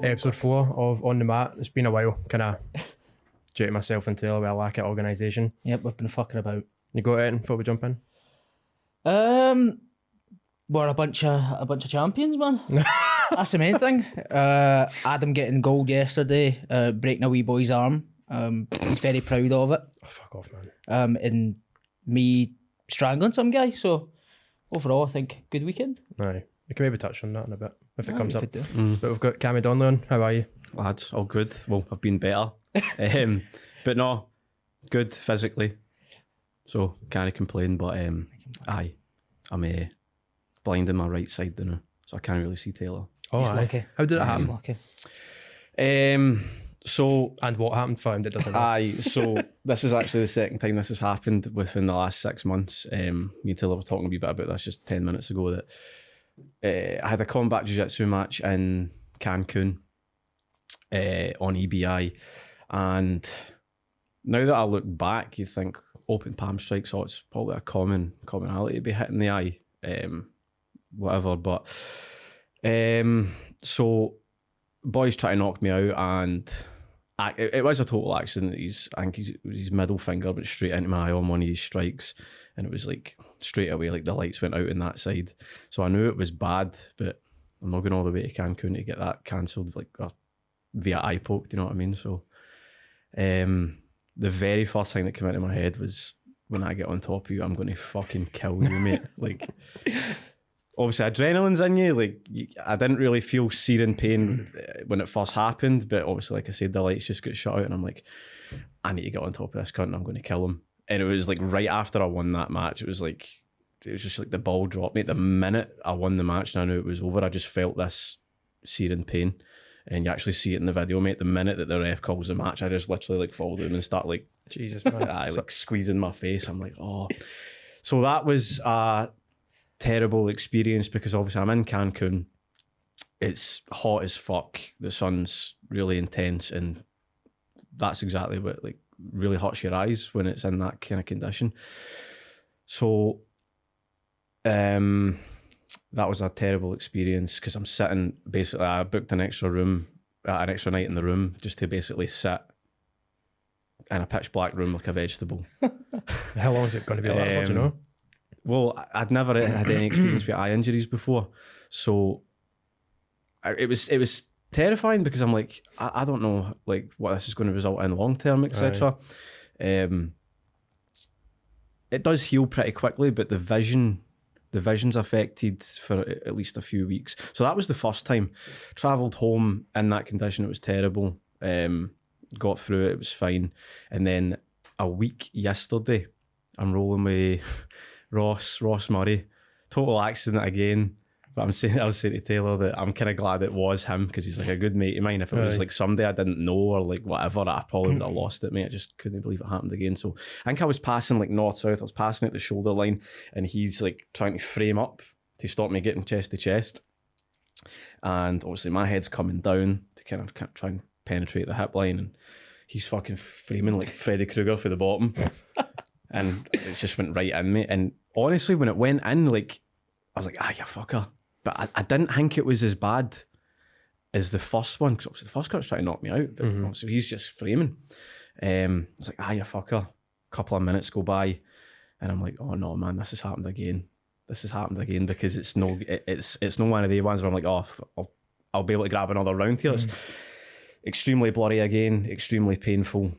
episode 4 of On the Mat. It's been a while, kind of due to myself and Taylor with a lack of organisation. Yep, we've been fucking about. You got it before we jump in? We're a bunch of champions, man. That's the main thing. Adam getting gold yesterday, breaking a wee boy's arm. He's very proud of it. Oh, fuck off, man. And me strangling some guy. So overall, I think good weekend. Aye. We can maybe touch on that in a bit if it comes up. Could do. But we've got Cammy Donnelly on. How are you? Lads, all good. Well, I've been better. But no, good physically. So can't complain, but aye, I'm blind in my right side now, so I can't really see Taylor. Oh, He's aye. lucky. How did that He's happen? lucky. So And what happened for him that doesn't know? aye, so this is actually the second time this has happened within the last 6 months. Me and Taylor were talking a wee bit about this just 10 minutes ago, that I had a combat jiu-jitsu match in Cancun on EBI, and now that I look back, you think open palm strikes, oh, it's probably a commonality to be hitting the eye, whatever. But so boys try to knock me out, and it was a total accident. I think his middle finger went straight into my eye on one of his strikes, and it was like straight away, like the lights went out on that side. So I knew it was bad, but I'm not going all the way to Cancun to get that cancelled, like via eye poke. Do you know what I mean? So the very first thing that came into my head was, when I get on top of you, I'm going to fucking kill you, mate. Like, obviously adrenaline's in you. Like, I didn't really feel searing pain when it first happened, but obviously, like I said, the lights just got shut out, and I'm like, I need to get on top of this cunt and I'm going to kill him. And it was like right after I won that match, it was just like the ball dropped me. The minute I won the match and I knew it was over, I just felt this searing pain. And you actually see it in the video, mate. The minute that the ref calls the match, I just literally like fall down and start like, Jesus, man. like squeezing my face. I'm like, oh. So that was a terrible experience, because obviously I'm in Cancun. It's hot as fuck. The sun's really intense, and that's exactly what like really hurts your eyes when it's in that kind of condition. So that was a terrible experience, because I'm sitting, basically I booked an extra night in the room just to basically sit in a pitch black room like a vegetable. How long is it going to be like that for, do you know? Well, I'd never had any experience with eye injuries before, so it was terrifying, because I'm like, I don't know like what this is going to result in long term, etc. It does heal pretty quickly, but the vision's affected for at least a few weeks. So that was the first time. Travelled home in that condition. It was terrible. Got through it. It was fine. And then a week yesterday, I'm rolling with Ross Murray. Total accident again. But I was saying to Taylor that I'm kind of glad it was him, because he's like a good mate of mine. If it was like somebody I didn't know or like whatever, I probably would have lost it, mate. I just couldn't believe it happened again. So I think I was passing like north-south. I was passing at the shoulder line, and he's like trying to frame up to stop me getting chest to chest. And obviously my head's coming down to kind of try and penetrate the hip line, and he's fucking framing like Freddy Krueger for the bottom. And it just went right in me. And honestly, when it went in, like, I was like, you fucker. But I didn't think it was as bad as the first one, because obviously the first cut was trying to knock me out, but obviously he's just framing. I was like, you fucker. A couple of minutes go by, and I'm like, oh no, man, this has happened again. Because it's no one of the ones where I'm like, I'll be able to grab another round here. It's extremely blurry again, extremely painful.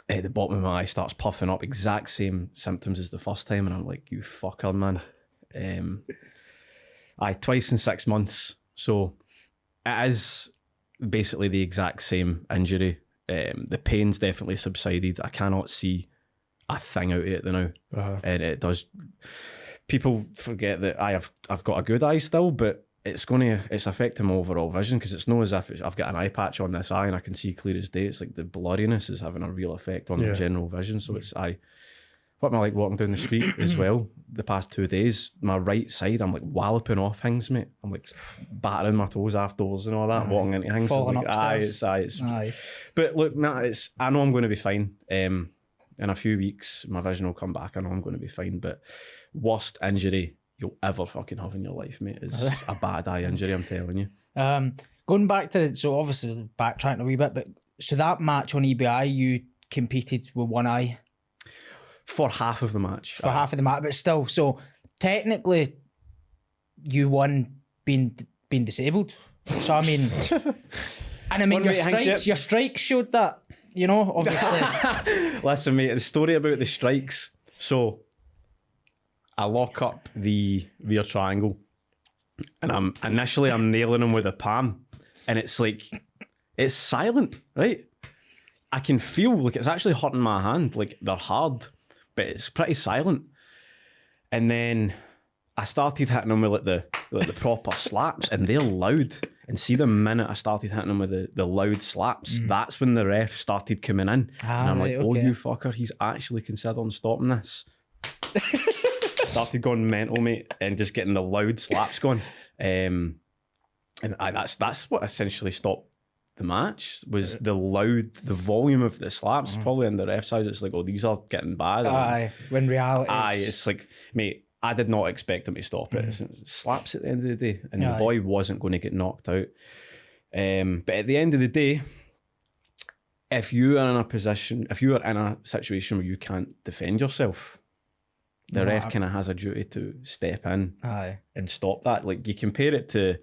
The bottom of my eye starts puffing up, exact same symptoms as the first time, and I'm like, you fucker, man. Twice in 6 months. So it is basically the exact same injury. The pain's definitely subsided. I cannot see a thing out of it now. And it does. People forget that I've got a good eye still, but it's affecting my overall vision, because it's not as if I've got an eye patch on this eye and I can see clear as day. It's like the blurriness is having a real effect on my general vision. So it's what am I like walking down the street as well? The past 2 days, my right side, I'm like walloping off things, mate. I'm like battering my toes afterwards and all that, walking into things. Falling like, upstairs. Aye. But look, Matt, I know I'm going to be fine. In a few weeks, my vision will come back. I know I'm going to be fine. But worst injury you'll ever fucking have in your life, mate, is a bad eye injury, I'm telling you. Going back to so obviously backtracking a wee bit, but so that match on EBI, you competed with one eye For half of the match. for half of the match, but still, so technically, you won being disabled. So I mean, and I mean your strikes showed that. You know, obviously. Listen, mate, the story about the strikes. So, I lock up the rear triangle, and I'm nailing him with a palm, and it's like, it's silent, right? I can feel like it's actually hurting my hand, like they're hard, but it's pretty silent. And then I started hitting him with like the proper slaps, and they're loud. And see, the minute I started hitting him with the loud slaps, that's when the ref started coming in. And I'm like, oh, you fucker, he's actually considering stopping this. Started going mental, mate, and just getting the loud slaps going. That's what essentially stopped the match, was the volume of the slaps. Probably on the ref side, it's like, oh, these are getting bad. Aye, when reality, it's like, mate, I did not expect him to stop it. It's slaps at the end of the day, and the boy wasn't going to get knocked out. But at the end of the day, if you are in a situation where you can't defend yourself, the ref kind of has a duty to step in and stop that. Like, you compare it to,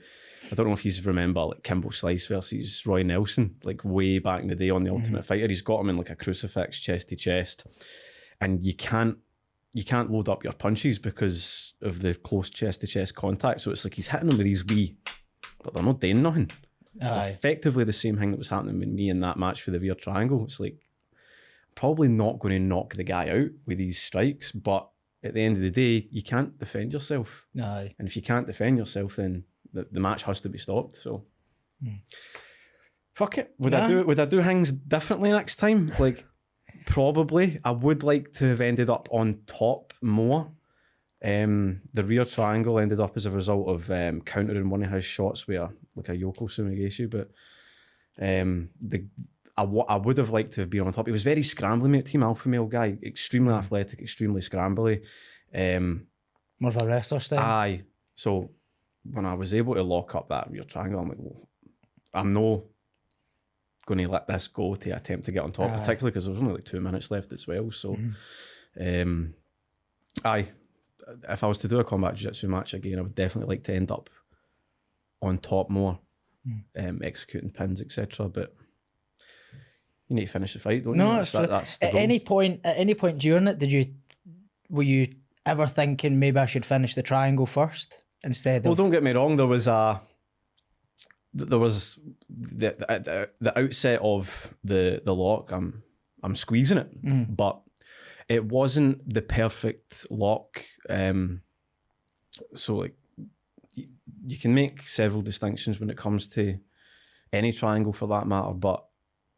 I don't know if you remember, like Kimbo Slice versus Roy Nelson, like way back in the day on The Ultimate Fighter. He's got him in like a crucifix, chest to chest, and you can't load up your punches because of the close chest to chest contact. So it's like he's hitting him with these wee, but they're not doing nothing. It's effectively the same thing that was happening with me in that match for the rear triangle. It's like, probably not going to knock the guy out with these strikes, but at the end of the day, you can't defend yourself. And if you can't defend yourself, then the match has to be stopped. So fuck it. Would I do things differently next time? Like, probably. I would like to have ended up on top more. The rear triangle ended up as a result of countering one of his shots with a Yoko Sumigashi, but I would have liked to have been on top. He was very scrambly, mate. Team Alpha Male guy, extremely athletic, extremely scrambly. More of a wrestler style. Aye. So when I was able to lock up that rear triangle, I'm like, well, I'm no going to let this go to attempt to get on top, particularly because there was only like 2 minutes left as well. So, if I was to do a combat jiu-jitsu match again, I would definitely like to end up on top more, executing pins, etc. But you need to finish the fight, don't you? No, that's the goal. At any point during it, were you ever thinking maybe I should finish the triangle first instead of? Well, don't get me wrong. There was the outset of the lock. I'm squeezing it, but it wasn't the perfect lock. So like, you can make several distinctions when it comes to any triangle for that matter, but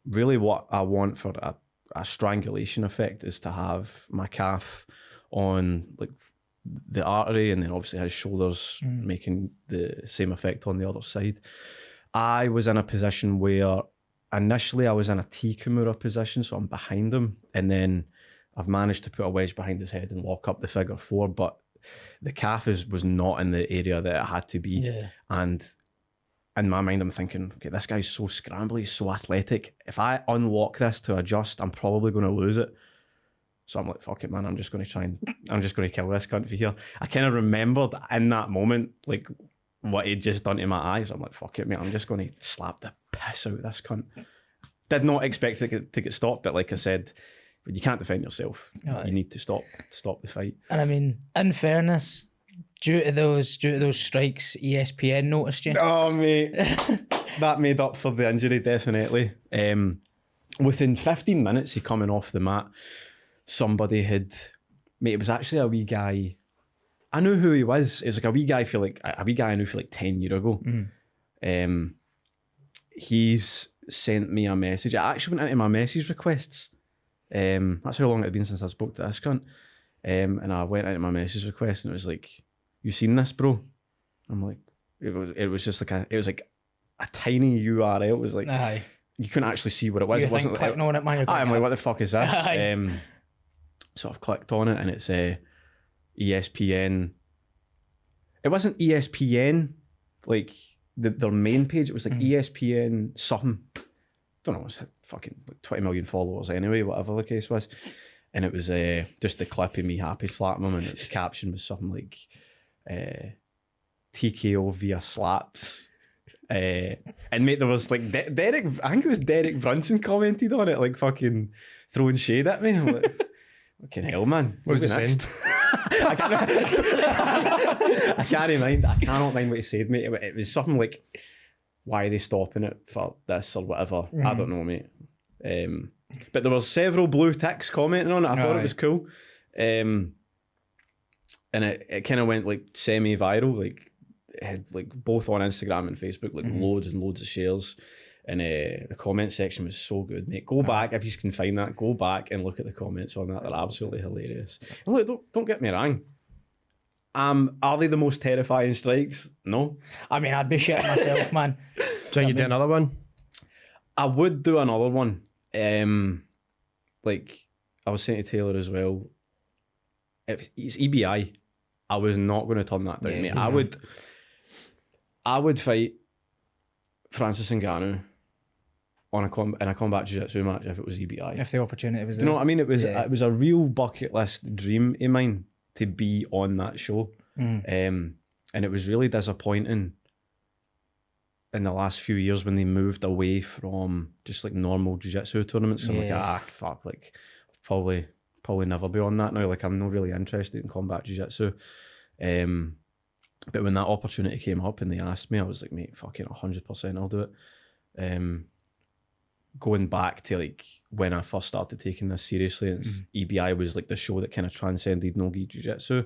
really what I want for a strangulation effect is to have my calf on like the artery, and then obviously his shoulders making the same effect on the other side. I was in a position where initially I was in a T Kimura position, so I'm behind him, and then I've managed to put a wedge behind his head and lock up the figure four, but the calf was not in the area that it had to be. Yeah. And in my mind, I'm thinking, okay, this guy's so scrambly, he's so athletic. If I unlock this to adjust, I'm probably going to lose it. So I'm like, fuck it, man. I'm just going to kill this cunt for here. I kind of remembered in that moment, like, what he'd just done to my eyes. I'm like, fuck it, mate. I'm just going to slap the piss out of this cunt. Did not expect it to get stopped, but like I said, but you can't defend yourself. You need to stop the fight. And I mean, in fairness, due to those strikes, ESPN noticed you. Oh, mate. That made up for the injury, definitely. Within 15 minutes of coming off the mat, somebody had... Mate, it was actually a wee guy... I knew who he was. It was like a wee guy I knew for like 10 years ago. He's sent me a message. I actually went into my message requests. That's how long it had been since I spoke to this cunt. And I went into my message request and it was like, you seen this, bro? I'm like, it was a tiny URL. It was like, you couldn't actually see what it was. You it wasn't clicking on it, man. I'm like, what the fuck is this? So I've clicked on it and it's ESPN. It wasn't ESPN, like their main page. It was like ESPN something. Don't know, it was fucking like 20 million followers anyway, whatever the case was. And it was just the clip of me happy slapping him, and the caption was something like TKO via slaps. And mate, there was like Derek, I think it was Derek Brunson commented on it, like fucking throwing shade at me. I'm like, fucking hell, man. What was he saying? I can't mind. I cannot mind what he said, mate. It was something like, why are they stopping it for this or whatever? I don't know, mate. But there were several blue ticks commenting on it. I thought it was cool. And it kind of went like semi-viral. Like, it had like both on Instagram and Facebook, like loads and loads of shares. And the comment section was so good, mate. Go back, if you can find that, go back and look at the comments on that. They're absolutely hilarious. And look, don't get me wrong. Are they the most terrifying strikes? No. I mean, I'd be shitting myself, man. Do you do another one? I would do another one. Like I was saying to Taylor as well, if it's EBI, I was not going to turn that down, mate. I would fight Francis Ngannou in a combat jiu-jitsu match if it was EBI. If the opportunity was there. Do you know what I mean? It was a real bucket list dream of mine to be on that show. And it was really disappointing in the last few years when they moved away from just like normal jiu-jitsu tournaments. So I'm like, fuck, like probably never be on that now. Like I'm not really interested in combat jiu-jitsu. But when that opportunity came up and they asked me, I was like, mate, fucking 100% I'll do it. Going back to like when I first started taking this seriously, it's EBI was like the show that kind of transcended no-gi jiu-jitsu.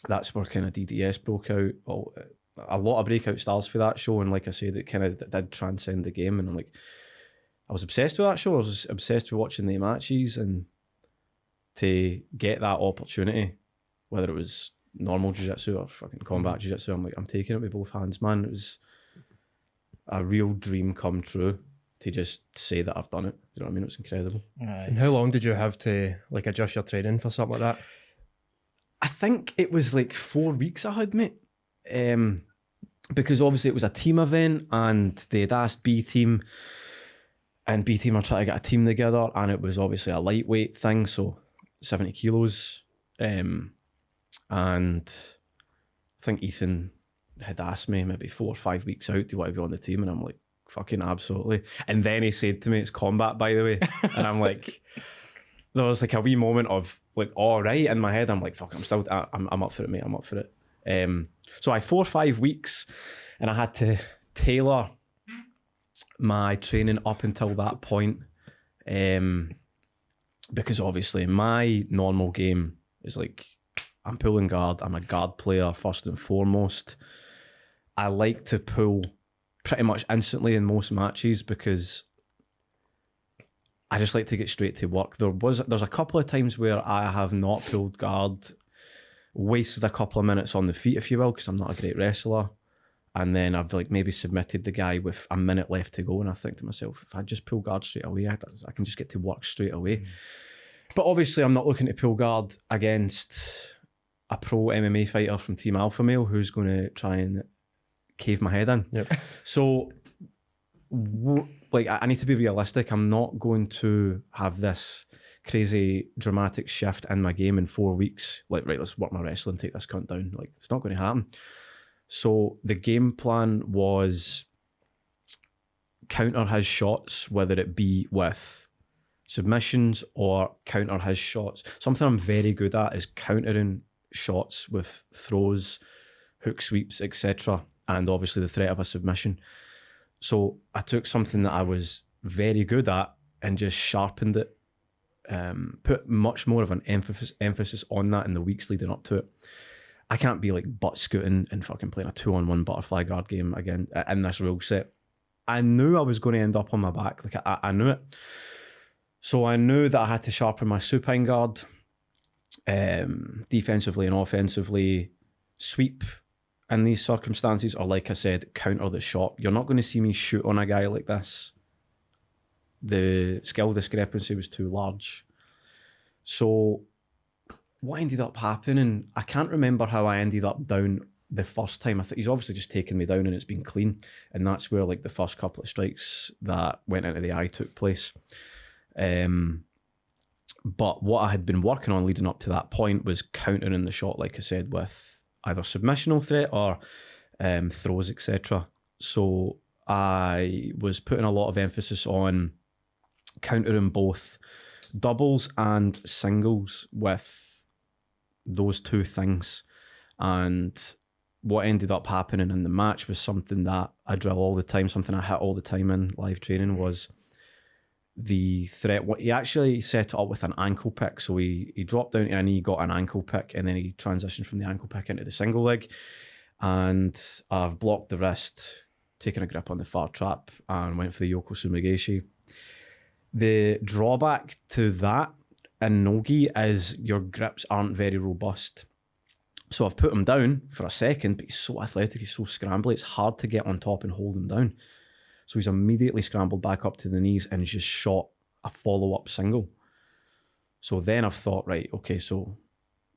That's where kind of DDS broke out. A lot of breakout stars for that show, and like I said, it kind of did transcend the game. And I'm like, I was obsessed with that show. I was obsessed with watching the matches, and to get that opportunity, whether it was normal jiu-jitsu or fucking combat jiu-jitsu, I'm like, I'm taking it with both hands, man. It was a real dream come true to just say that I've done it. You know what I mean? It was incredible. And how long did you have to like adjust your training for something like that? I think it was like 4 weeks I had, mate. Because obviously it was a team event and they had asked B team, and B team are trying to get a team together, and it was obviously a lightweight thing, so 70 kilos. And I think Ethan had asked me maybe 4 or 5 weeks out, do you want to be on the team? And I'm like, fucking absolutely. And then he said to me, it's combat, by the way. And I'm like, there was like a wee moment of like, all right, in my head. I'm like, fuck, I'm up for it, mate. I'm up for it. So I 4 or 5 weeks, and I had to tailor my training up until that point. Because obviously my normal game is like, I'm pulling guard. I'm a guard player first and foremost. I like to pull pretty much instantly in most matches because I just like to get straight to work. There's a couple of times where I have not pulled guard, wasted a couple of minutes on the feet, if you will, because I'm not a great wrestler. And then I've like maybe submitted the guy with a minute left to go, and I think to myself, if I just pull guard straight away, I can just get to work straight away. But obviously I'm not looking to pull guard against a pro MMA fighter from Team Alpha Male who's going to try and cave my head in. Yep. So like I need to be realistic. I'm not going to have this crazy dramatic shift in my game in 4 weeks. Like, right, let's work my wrestling, take this cunt down. Like, it's not going to happen. So the game plan was counter his shots, whether it be with submissions or counter his shots. Something I'm very good at is countering shots with throws, hook sweeps, etc. And obviously the threat of a submission. So I took something that I was very good at and just sharpened it. Put much more of an emphasis on that in the weeks leading up to it. I can't be like butt scooting and fucking playing a 2-on-1 butterfly guard game again in this rule set. I knew I was going to end up on my back. Like I knew it. So I knew that I had to sharpen my supine guard, defensively and offensively, sweep in these circumstances, or like I said, counter the shot. You're not going to see me shoot on a guy like this. The skill discrepancy was too large. So what ended up happening, I can't remember how I ended up down the first time. I think he's obviously just taken me down and it's been clean. And that's where like the first couple of strikes that went into the eye took place. But what I had been working on leading up to that point was countering the shot, like I said, with either submissional threat or throws, etc. So I was putting a lot of emphasis on countering both doubles and singles with those two things. And what ended up happening in the match was something that I drill all the time, something I hit all the time in live training, was the threat. What he actually set it up with an ankle pick. So he dropped down to a knee, got an ankle pick, and then he transitioned from the ankle pick into the single leg. And I've blocked the wrist, taken a grip on the far trap, and went for the Yoko Sumigeshi. The drawback to that in no-gi is your grips aren't very robust. So I've put him down for a second, but he's so athletic, he's so scrambly, it's hard to get on top and hold him down. So he's immediately scrambled back up to the knees and just shot a follow-up single. So then I've thought, right, okay, so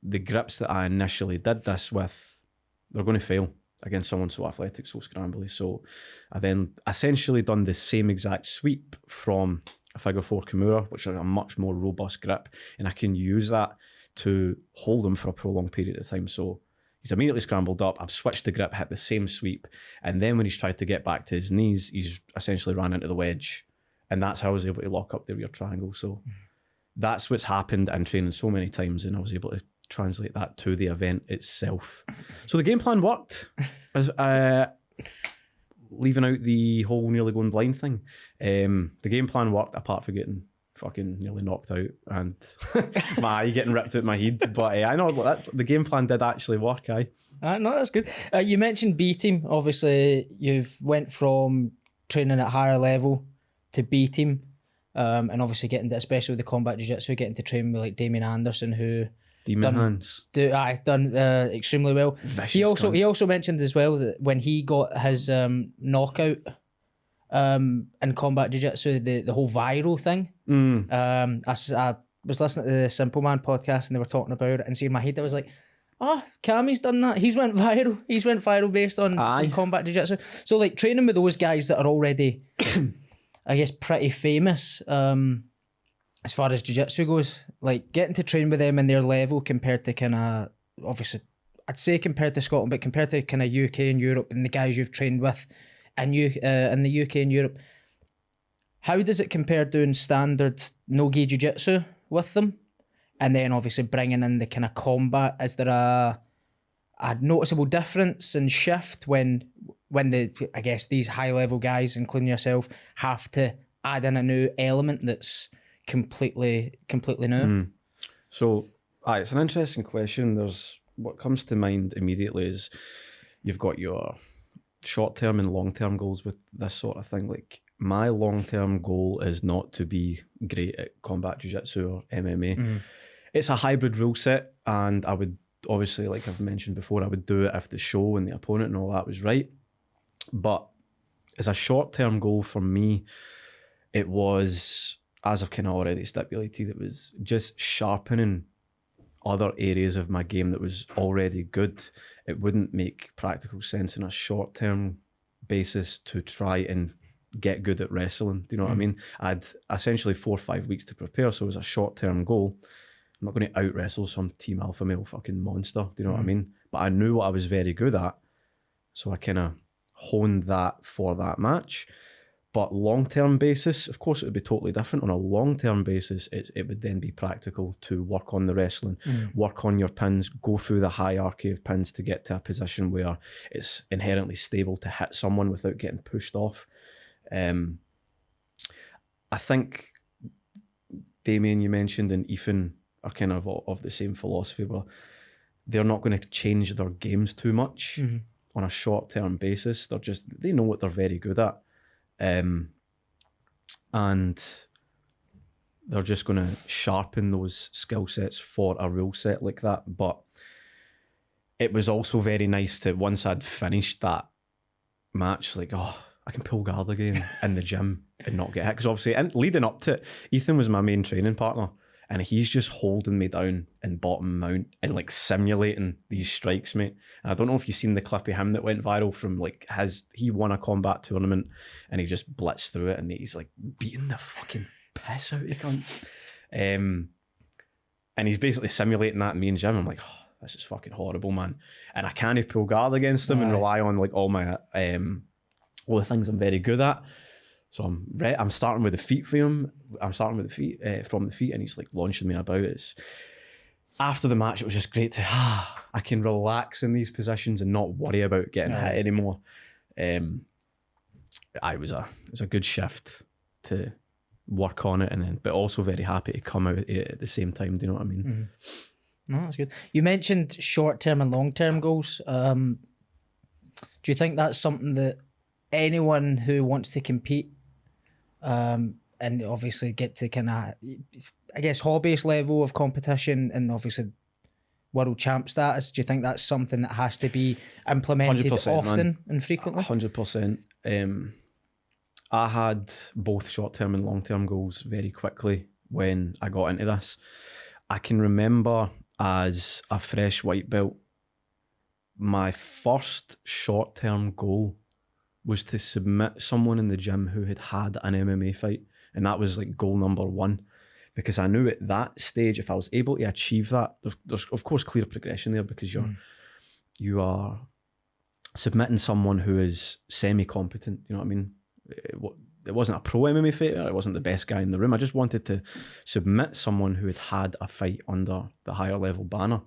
the grips that I initially did this with, they're going to fail against someone so athletic, so scrambly. So I then essentially done the same exact sweep from a figure four Kimura, which are a much more robust grip, and I can use that to hold him for a prolonged period of time. So he's immediately scrambled up, I've switched the grip, hit the same sweep, and then when he's tried to get back to his knees, he's essentially ran into the wedge, and that's how I was able to lock up the rear triangle. So that's what's happened in training so many times, and I was able to translate that to the event itself. So the game plan worked. Leaving out the whole nearly going blind thing, the game plan worked apart from getting fucking nearly knocked out and my eye getting ripped out my head. But I know that the game plan did actually work. No, that's good. You mentioned B team. Obviously, you've went from training at higher level to B team, and obviously getting to, especially with the combat jiu-jitsu, getting to train with like Damien Anderson, who done extremely well. He also mentioned as well that when he got his knockout in combat jiu-jitsu, the whole viral thing. I was listening to the Simple Man podcast and they were talking about it, and seeing my head, I was like, Cammy's done that. He's went viral based on some combat jiu-jitsu. So like training with those guys that are already I guess pretty famous as far as jiu-jitsu goes, like getting to train with them in their level compared to kind of, obviously I'd say compared to Scotland, but compared to kind of UK and Europe and the guys you've trained with in the UK and Europe, how does it compare doing standard no-gi jiu-jitsu with them, and then obviously bringing in the kind of combat? Is there a noticeable difference and shift when the, I guess, these high-level guys, including yourself, have to add in a new element that's completely new? So it's an interesting question. There's what comes to mind immediately is you've got your short-term and long-term goals with this sort of thing. Like my long-term goal is not to be great at combat jiu-jitsu or MMA. It's a hybrid rule set, and I would obviously, like I've mentioned before, I would do it if the show and the opponent and all that was right. But as a short-term goal for me, it was, as I've kind of already stipulated, it was just sharpening other areas of my game that was already good. It wouldn't make practical sense in a short-term basis to try and get good at wrestling. Do you know what I mean? I had essentially 4 or 5 weeks to prepare, so it was a short-term goal. I'm not going to out-wrestle some team alpha male fucking monster. Do you know what I mean? But I knew what I was very good at, so I kind of honed that for that match. But long-term basis, of course, it would be totally different. On a long-term basis, it would then be practical to work on the wrestling, work on your pins, go through the hierarchy of pins to get to a position where it's inherently stable to hit someone without getting pushed off. I think Damien, you mentioned, and Ethan are kind of the same philosophy, where they're not going to change their games too much on a short-term basis. They know what they're very good at. And they're just going to sharpen those skill sets for a rule set like that. But it was also very nice to, once I'd finished that match, like, I can pull guard again in the gym and not get hit. Because obviously, and leading up to it, Ethan was my main training partner. and he's just holding me down in bottom mount and like simulating these strikes, mate. And I don't know if you've seen the clip of him that went viral from like he won a combat tournament and he just blitzed through it, and he's like beating the fucking piss out of the cunt. And he's basically simulating that in me and Jim. I'm like, oh, this is fucking horrible, man. And I can't pull guard against him and rely on like all my all the things I'm very good at. So I'm starting with the feet for him. I'm starting with the feet from the feet, and he's like launching me about it. After the match, it was just great to I can relax in these positions and not worry about getting hit anymore. It was a good shift to work on it, and then but also very happy to come out at the same time. Do you know what I mean? Mm-hmm. No, that's good. You mentioned short-term and long-term goals. Do you think that's something that anyone who wants to compete and obviously get to kind of, I guess, hobbyist level of competition and obviously world champ status, do you think that's something that has to be implemented often, man, and frequently? 100%. I had both short-term and long-term goals very quickly when I got into this. I can remember as a fresh white belt, my first short-term goal was to submit someone in the gym who had an MMA fight. And that was like goal number one. Because I knew at that stage, if I was able to achieve that, there's of course clear progression there, because you are submitting someone who is semi-competent, you know what I mean? It wasn't a pro MMA fighter, it wasn't the best guy in the room. I just wanted to submit someone who had a fight under the higher level banner.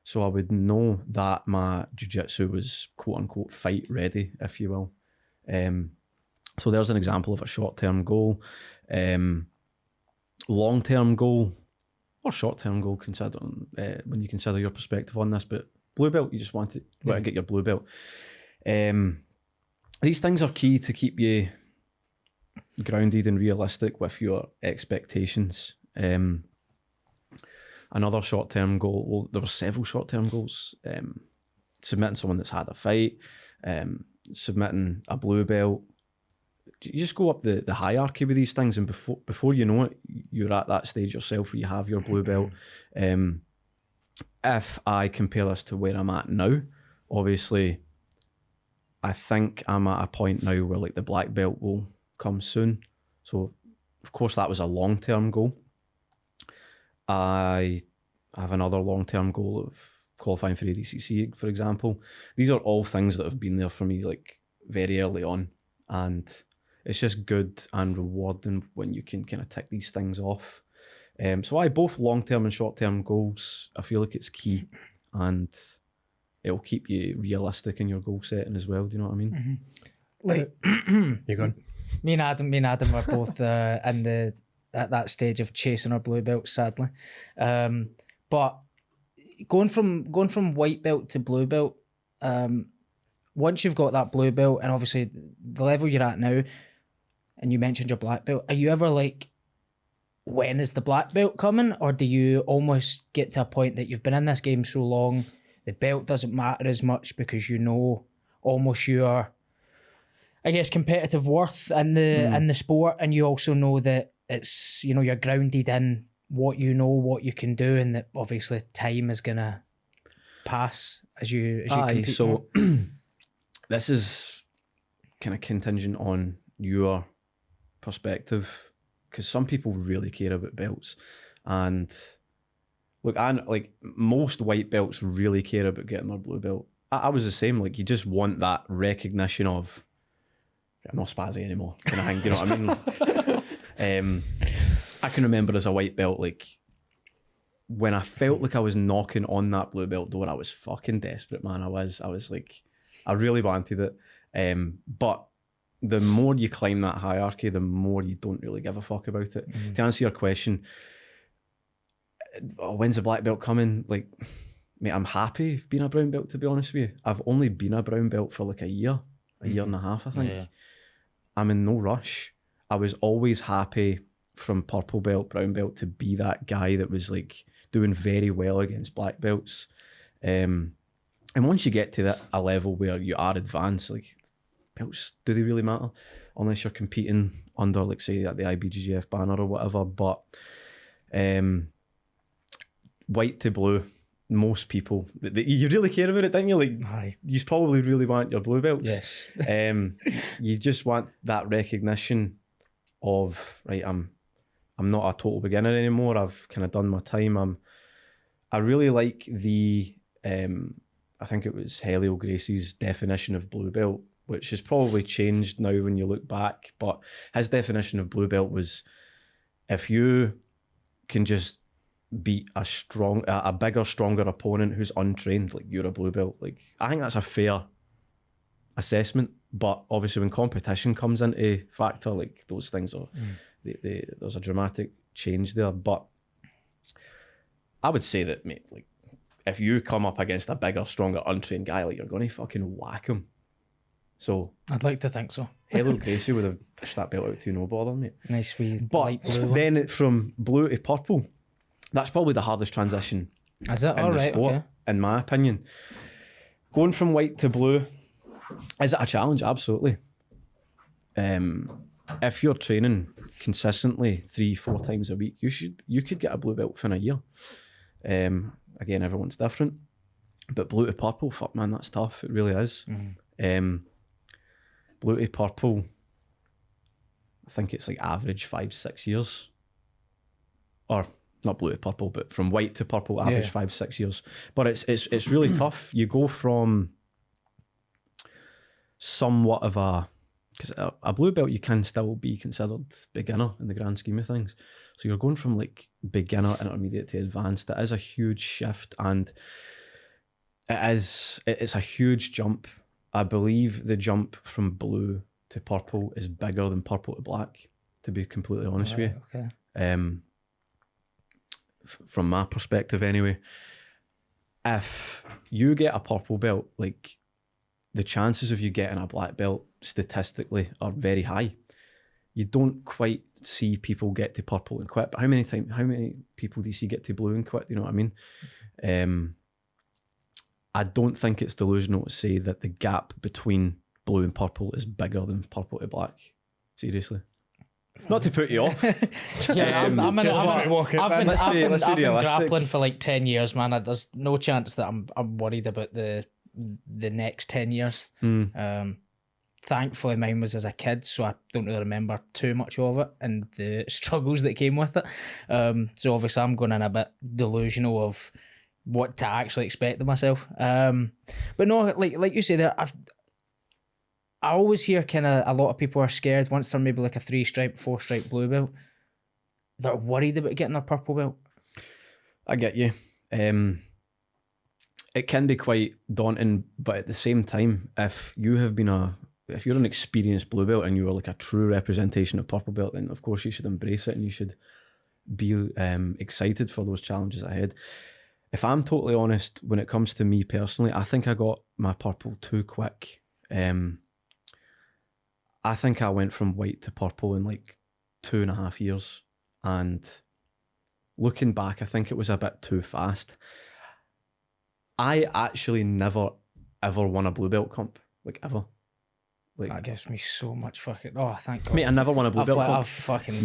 So I would know that my jiu-jitsu was quote unquote fight ready, if you will. So there's an example of a short-term goal. Long-term goal or short-term goal, considering when you consider your perspective on this, but blue belt, you just want to get your blue belt. These things are key to keep you grounded and realistic with your expectations. Another short-term goal, well, there were several short-term goals. Submitting someone that's had a fight, submitting a blue belt. You just go up the hierarchy with these things, and before you know it, you're at that stage yourself where you have your blue belt. If I compare this to where I'm at now, obviously, I think I'm at a point now where like the black belt will come soon. So, of course, that was a long-term goal. I have another long-term goal of qualifying for ADCC, for example. These are all things that have been there for me like very early on, and it's just good and rewarding when you can kind of tick these things off. So both long-term and short-term goals, I feel like it's key, and it'll keep you realistic in your goal setting as well. Do you know what I mean? Like, you going? Me and Adam were both at that stage of chasing our blue belt, sadly. But going from white belt to blue belt, once you've got that blue belt, and obviously the level you're at now, and you mentioned your black belt, are you ever like, when is the black belt coming? Or do you almost get to a point that you've been in this game so long, the belt doesn't matter as much because you know almost your, I guess, competitive worth in the sport, and you also know that it's, you know, you're grounded in what you know, what you can do, and that obviously time is gonna pass as you compete. So this is kind of contingent on your perspective, because some people really care about belts, and look, like most white belts really care about getting their blue belt. I was the same. Like, you just want that recognition of, I'm not spazzy anymore kind of thing. Do you know what I mean? I can remember as a white belt, like when I felt like I was knocking on that blue belt door, I was fucking desperate, man. I was like, I really wanted it. But the more you climb that hierarchy, the more you don't really give a fuck about it. To answer your question, when's the black belt coming? Like, mate, I'm happy being a brown belt, to be honest with you. I've only been a brown belt for like a year and a half, I think. Yeah. I'm in no rush. I was always happy from purple belt, brown belt to be that guy that was like doing very well against black belts. And once you get to a level where you are advanced, like, belts, do they really matter? Unless you're competing under, like, say, at the IBJJF banner or whatever. But White to blue. Most people, you really care about it, don't you? Like, Aye. you probably really want your blue belts. Yes. You just want that recognition of, right, I'm not a total beginner anymore. I've kind of done my time. I really like the I think it was Helio Gracie's definition of blue belt, which has probably changed now when you look back. But his definition of blue belt was, if you can just beat a bigger, stronger opponent who's untrained, like, you're a blue belt. Like, I think that's a fair assessment. But obviously, when competition comes into factor, like, those things are, there's a dramatic change there. But I would say that, mate, like, if you come up against a bigger, stronger, untrained guy, like, you're going to fucking whack him. So I'd like to think so. Hello Gracie would have dished that belt out to you, no bother, mate. Nice wee But light blue. then from blue to purple, that's probably the hardest transition Is it? in All the right, sport, okay. in my opinion. Going from white to blue, is it a challenge? Absolutely. If you're training consistently 3-4 times a week, you could get a blue belt within a year. Again, everyone's different, but blue to purple, fuck man, that's tough. It really is. Blue to purple, I think it's like average 5-6 years, or not blue to purple, but from white to purple, average 5-6 years. But it's really tough. You go from somewhat of because a blue belt, you can still be considered beginner in the grand scheme of things. So you're going from like beginner, intermediate to advanced. It is a huge shift, and it's a huge jump. I believe the jump from blue to purple is bigger than purple to black, to be completely honest with you. Okay. From my perspective anyway, if you get a purple belt, like, the chances of you getting a black belt statistically are very high. You don't quite see people get to purple and quit, but how many people do you see get to blue and quit? You know what I mean? I don't think it's delusional to say that the gap between blue and purple is bigger than purple to black. Seriously. Not to put you off. Yeah, I've been Let's be realistic. grappling for like 10 years, man. There's no chance that I'm worried about the next 10 years. Thankfully, mine was as a kid, so I don't really remember too much of it and the struggles that came with it. So obviously, I'm going in a bit delusional of what to actually expect of myself. But no, like you say there, I always hear kind of a lot of people are scared once they're maybe like a 3-stripe, 4-stripe blue belt. They're worried about getting their purple belt. I get you. It can be quite daunting, but at the same time, if you're an experienced blue belt and you are like a true representation of purple belt, then of course you should embrace it and you should be excited for those challenges ahead. If I'm totally honest, when it comes to me personally, I think I got my purple too quick. I think I went from white to purple in like 2.5 years, and looking back, I think it was a bit too fast. I actually never ever won a blue belt comp, like ever. Like, that gives me so much fucking. Oh, thank God. Mate, I never won a blue belt comp.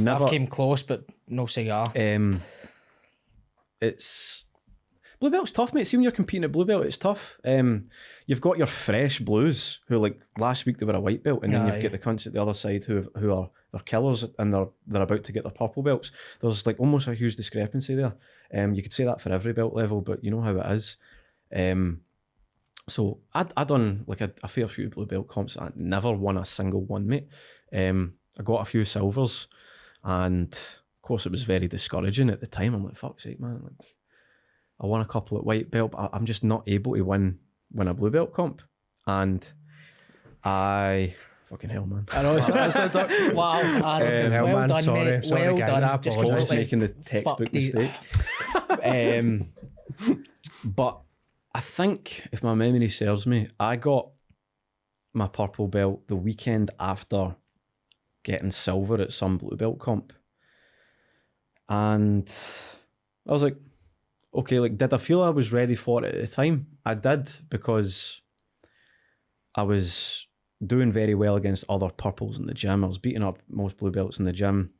I've came close, but no cigar. It's blue belt's tough, mate. See, when you're competing at blue belt, it's tough. You've got your fresh blues who, like, last week they were a white belt, and then you've got the cunts at the other side who are they're killers and they're about to get their purple belts. There's like almost a huge discrepancy there. You could say that for every belt level, but you know how it is. So I done like a fair few blue belt comps. I never won a single one, mate. I got a few silvers, and of course it was very discouraging at the time. I'm like, fuck's sake, man. Like, I won a couple at white belt, but I'm just not able to win a blue belt comp. And fucking hell, man. I know, it's Wow, well man, done, sorry. mate. Sorry, Well guys, done. I Just apologise. Just making the textbook mistake. But I think, if my memory serves me, I got my purple belt the weekend after getting silver at some blue belt comp. And I was like, okay, like, did I feel I was ready for it at the time? I did, because I was doing very well against other purples in the gym. I was beating up most blue belts in the gym.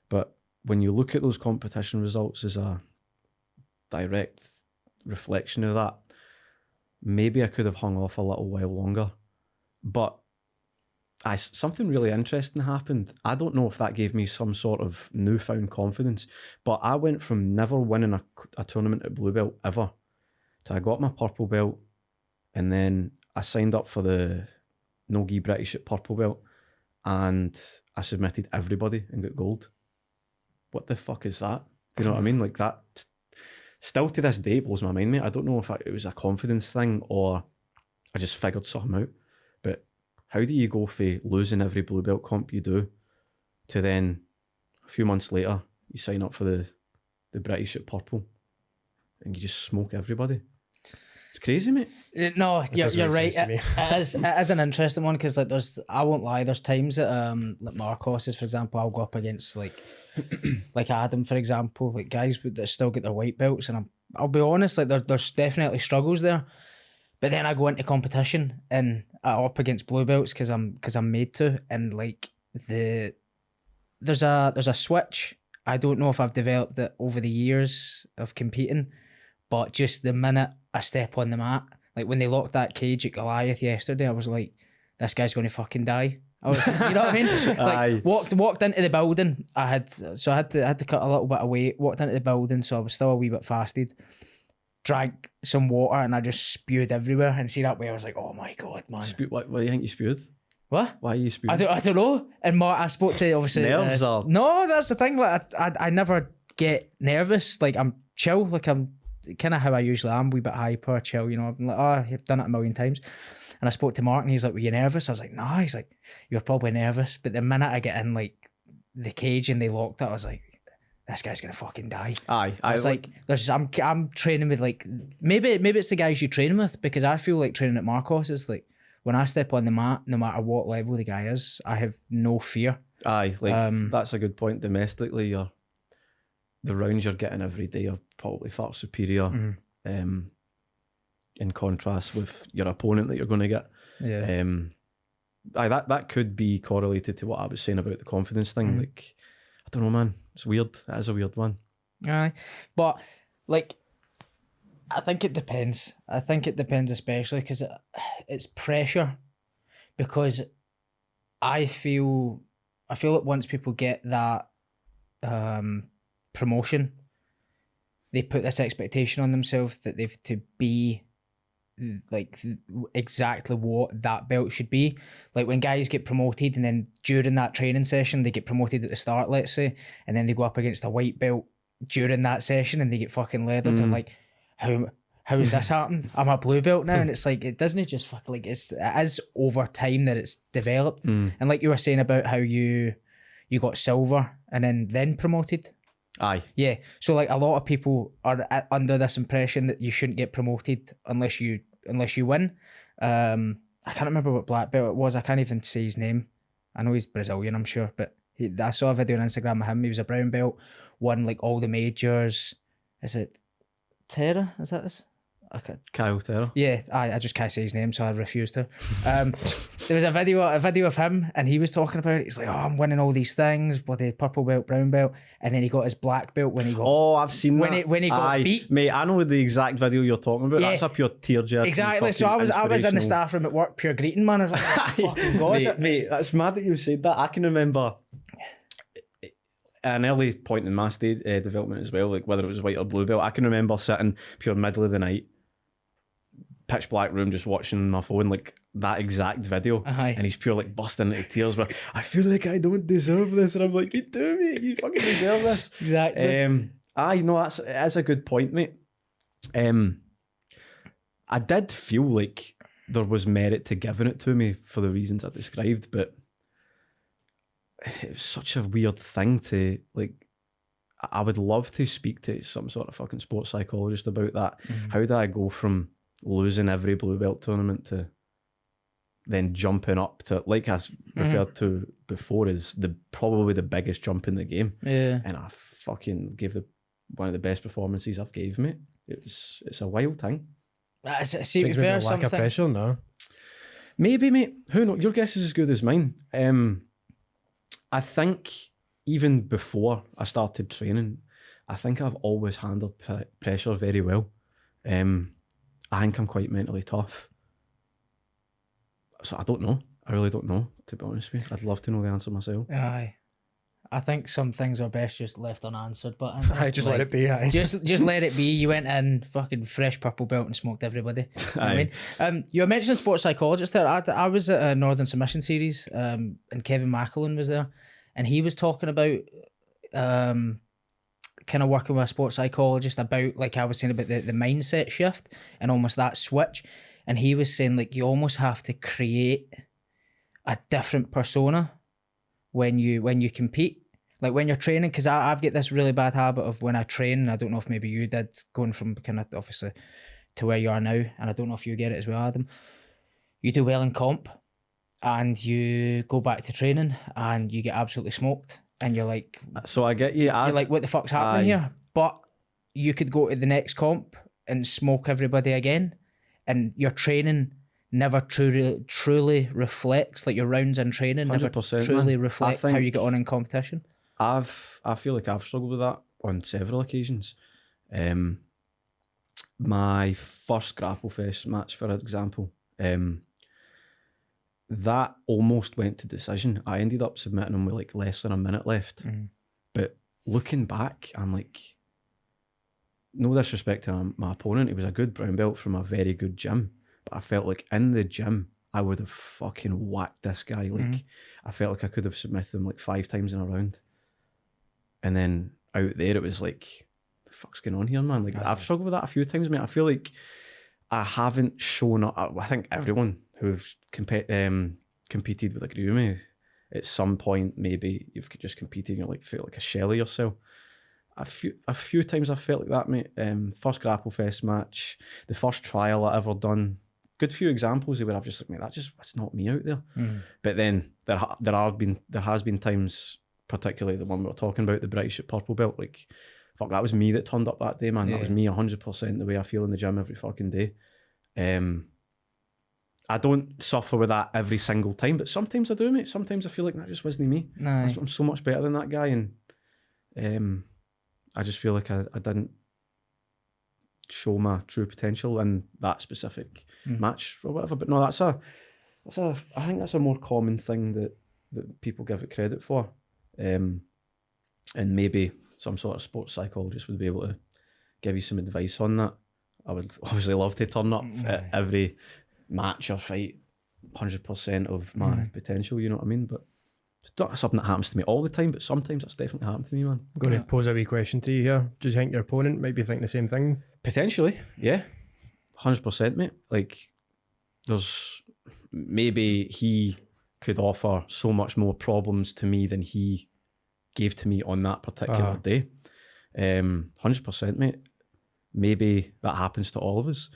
But when you look at those competition results as a direct reflection of that, maybe I could have hung off a little while longer. But something really interesting happened. I don't know if that gave me some sort of newfound confidence, but I went from never winning a tournament at blue belt ever to I got my purple belt, and then I signed up for the no-gi British at purple belt, and I submitted everybody and got gold. What the fuck is that? Do you know what I mean? Like, that still to this day blows my mind, mate. I don't know if it was a confidence thing or I just figured something out. But how do you go for losing every blue belt comp you do to then a few months later you sign up for the British at purple and you just smoke everybody? It's crazy, mate. No, you're right. It It is an interesting one because, like, I won't lie, there's times that like Marcos's, for example, I'll go up against like Adam, for example, like guys that still get their white belts, and I'll be honest, like there's definitely struggles there. But then I go into competition and I'm up against blue belts because I'm made to, and like there's a switch. I don't know if I've developed it over the years of competing, but just the minute I step on the mat, like when they locked that cage at Goliath yesterday, I was like, this guy's going to fucking die. I was, you know what I mean? Like, walked into the building. I had to cut a little bit of weight. Walked into the building, so I was still a wee bit fasted. Drank some water and I just spewed everywhere. And see that way, I was like, oh my god, man. Why do you think you spewed? What? Why are you spewing? I don't know. And I spoke to obviously nerves or... No, that's the thing. Like I never get nervous. Like I'm chill. Like I'm kind of how I usually am. A wee bit hyper, chill. You know. I'm like, oh, I've done it a million times. And I spoke to Mark and he's like, were you nervous? I was like, no. He's like, you're probably nervous. But the minute I get in like the cage and they locked it, I was like, this guy's gonna fucking die. I was like, I'm training with like maybe it's the guys you train with, because I feel like training at Marcos is like when I step on the mat, no matter what level the guy is, I have no fear. That's a good point. Domestically, the rounds you're getting every day are probably far superior. In contrast with your opponent that you're going to get. Yeah. That could be correlated to what I was saying about the confidence thing. Like, I don't know, man. It's weird. It is a weird one. Aye. But, like, I think it depends. I think it depends especially because it's pressure. Because I feel like once people get that promotion, they put this expectation on themselves that they've to be like exactly what that belt should be. Like when guys get promoted and then during that training session they get promoted at the start, let's say, and then they go up against a white belt during that session and they get fucking leathered and like, how has this happened? I'm a blue belt now. And it's like, it doesn't just fuck, like it is over time that it's developed. And like you were saying about how you got silver and then promoted. Aye. Yeah. So like a lot of people are under this impression that you shouldn't get promoted unless you win. I can't remember what black belt it was. I can't even say his name. I know he's Brazilian, I'm sure, but I saw a video on Instagram of him. He was a brown belt, won like all the majors. Is it Terra? Is that his? Kyle Terra. Yeah, I just can't say his name, so I refuse to. There was a video of him, and he was talking about it. He's like, "Oh, I'm winning all these things, bloody purple belt, brown belt," and then he got his black belt when he got. Oh, I've seen that. When he got beat, mate. I know the exact video you're talking about. Yeah. That's a pure tearjerker. Exactly. So I was in the staff room at work, pure greeting, man. I was like, oh, fucking god, mate. That's mad that you said that. I can remember an early point in my stage development as well, like whether it was white or blue belt. I can remember sitting pure middle of the night, pitch black room, just watching my phone, like that exact video, and he's pure like busting into tears. But I feel like I don't deserve this, and I'm like, you do, mate. You fucking deserve this. Exactly. That's a good point, mate. I did feel like there was merit to giving it to me for the reasons I described, but it was such a weird thing to like. I would love to speak to some sort of fucking sports psychologist about that. How do I go from losing every blue belt tournament to then jumping up to, like I referred to before, is probably the biggest jump in the game. Yeah. And I fucking gave one of the best performances I've gave, mate. It's a wild thing. See, if there's lack of pressure, no. Maybe, mate. Who knows? Your guess is as good as mine. I think even before I started training, I think I've always handled pressure very well. I think I'm quite mentally tough. So I don't know. I really don't know, to be honest with you. I'd love to know the answer myself. Aye. I think some things are best just left unanswered, but I just let it be. Aye. just let it be. You went in fucking fresh purple belt and smoked everybody. You know what I mean, you were mentioning sports psychologist there. I was at a Northern Submission series, and Kevin Macklin was there, and he was talking about kind of working with a sports psychologist about, like I was saying, about the mindset shift and almost that switch. And he was saying, like, you almost have to create a different persona when you compete. Like when you're training, because I've got this really bad habit of when I train, and I don't know if maybe you did, going from kind of obviously to where you are now, and I don't know if you get it as well, Adam. You do well in comp, and you go back to training, and you get absolutely smoked, and you're like, so I get you. You're like, what the fuck's happening here? But you could go to the next comp and smoke everybody again, and your training never truly reflects, like your rounds in training never truly reflect how you get on in competition. I feel like I've struggled with that on several occasions. My first Grapple Fest match, for example, that almost went to decision. I ended up submitting him with like less than a minute left. But looking back, I'm like, no disrespect to my opponent, he was a good brown belt from a very good gym, but I felt like in the gym I would have fucking whacked this guy. Like I felt like I could have submitted him like 5 times in a round. And then out there, it was like, the fuck's going on here, man? Like, I've struggled with that a few times, mate. I feel like I haven't shown up. I think everyone who's competed would agree with me. At some point, maybe you've just competed and you're like, feel like a shell of yourself. A few times I felt like that, mate. First Grapple Fest match, the first trial I ever done. Good few examples where I've just like, mate, that's not me out there. But then there has been times, particularly the one we were talking about, the British at purple belt, like, fuck, that was me that turned up that day, man. That was me 100% the way I feel in the gym every fucking day. I don't suffer with that every single time, but sometimes I do, mate. Sometimes I feel like that just wasn't me. I'm so much better than that guy, and I just feel like I didn't show my true potential in that specific match or whatever. But no, I think that's a more common thing that people give it credit for. And maybe some sort of sports psychologist would be able to give you some advice on that. I would obviously love to turn up at every match or fight 100% of my potential, you know what I mean? But it's not something that happens to me all the time, but sometimes it's definitely happened to me, man. I'm going to pose a wee question to you here. Do you think your opponent might be thinking the same thing? Potentially, yeah. 100%, mate. Like, there's maybe he could offer so much more problems to me than he gave to me on that particular day. 100%, mate. Maybe that happens to all of us.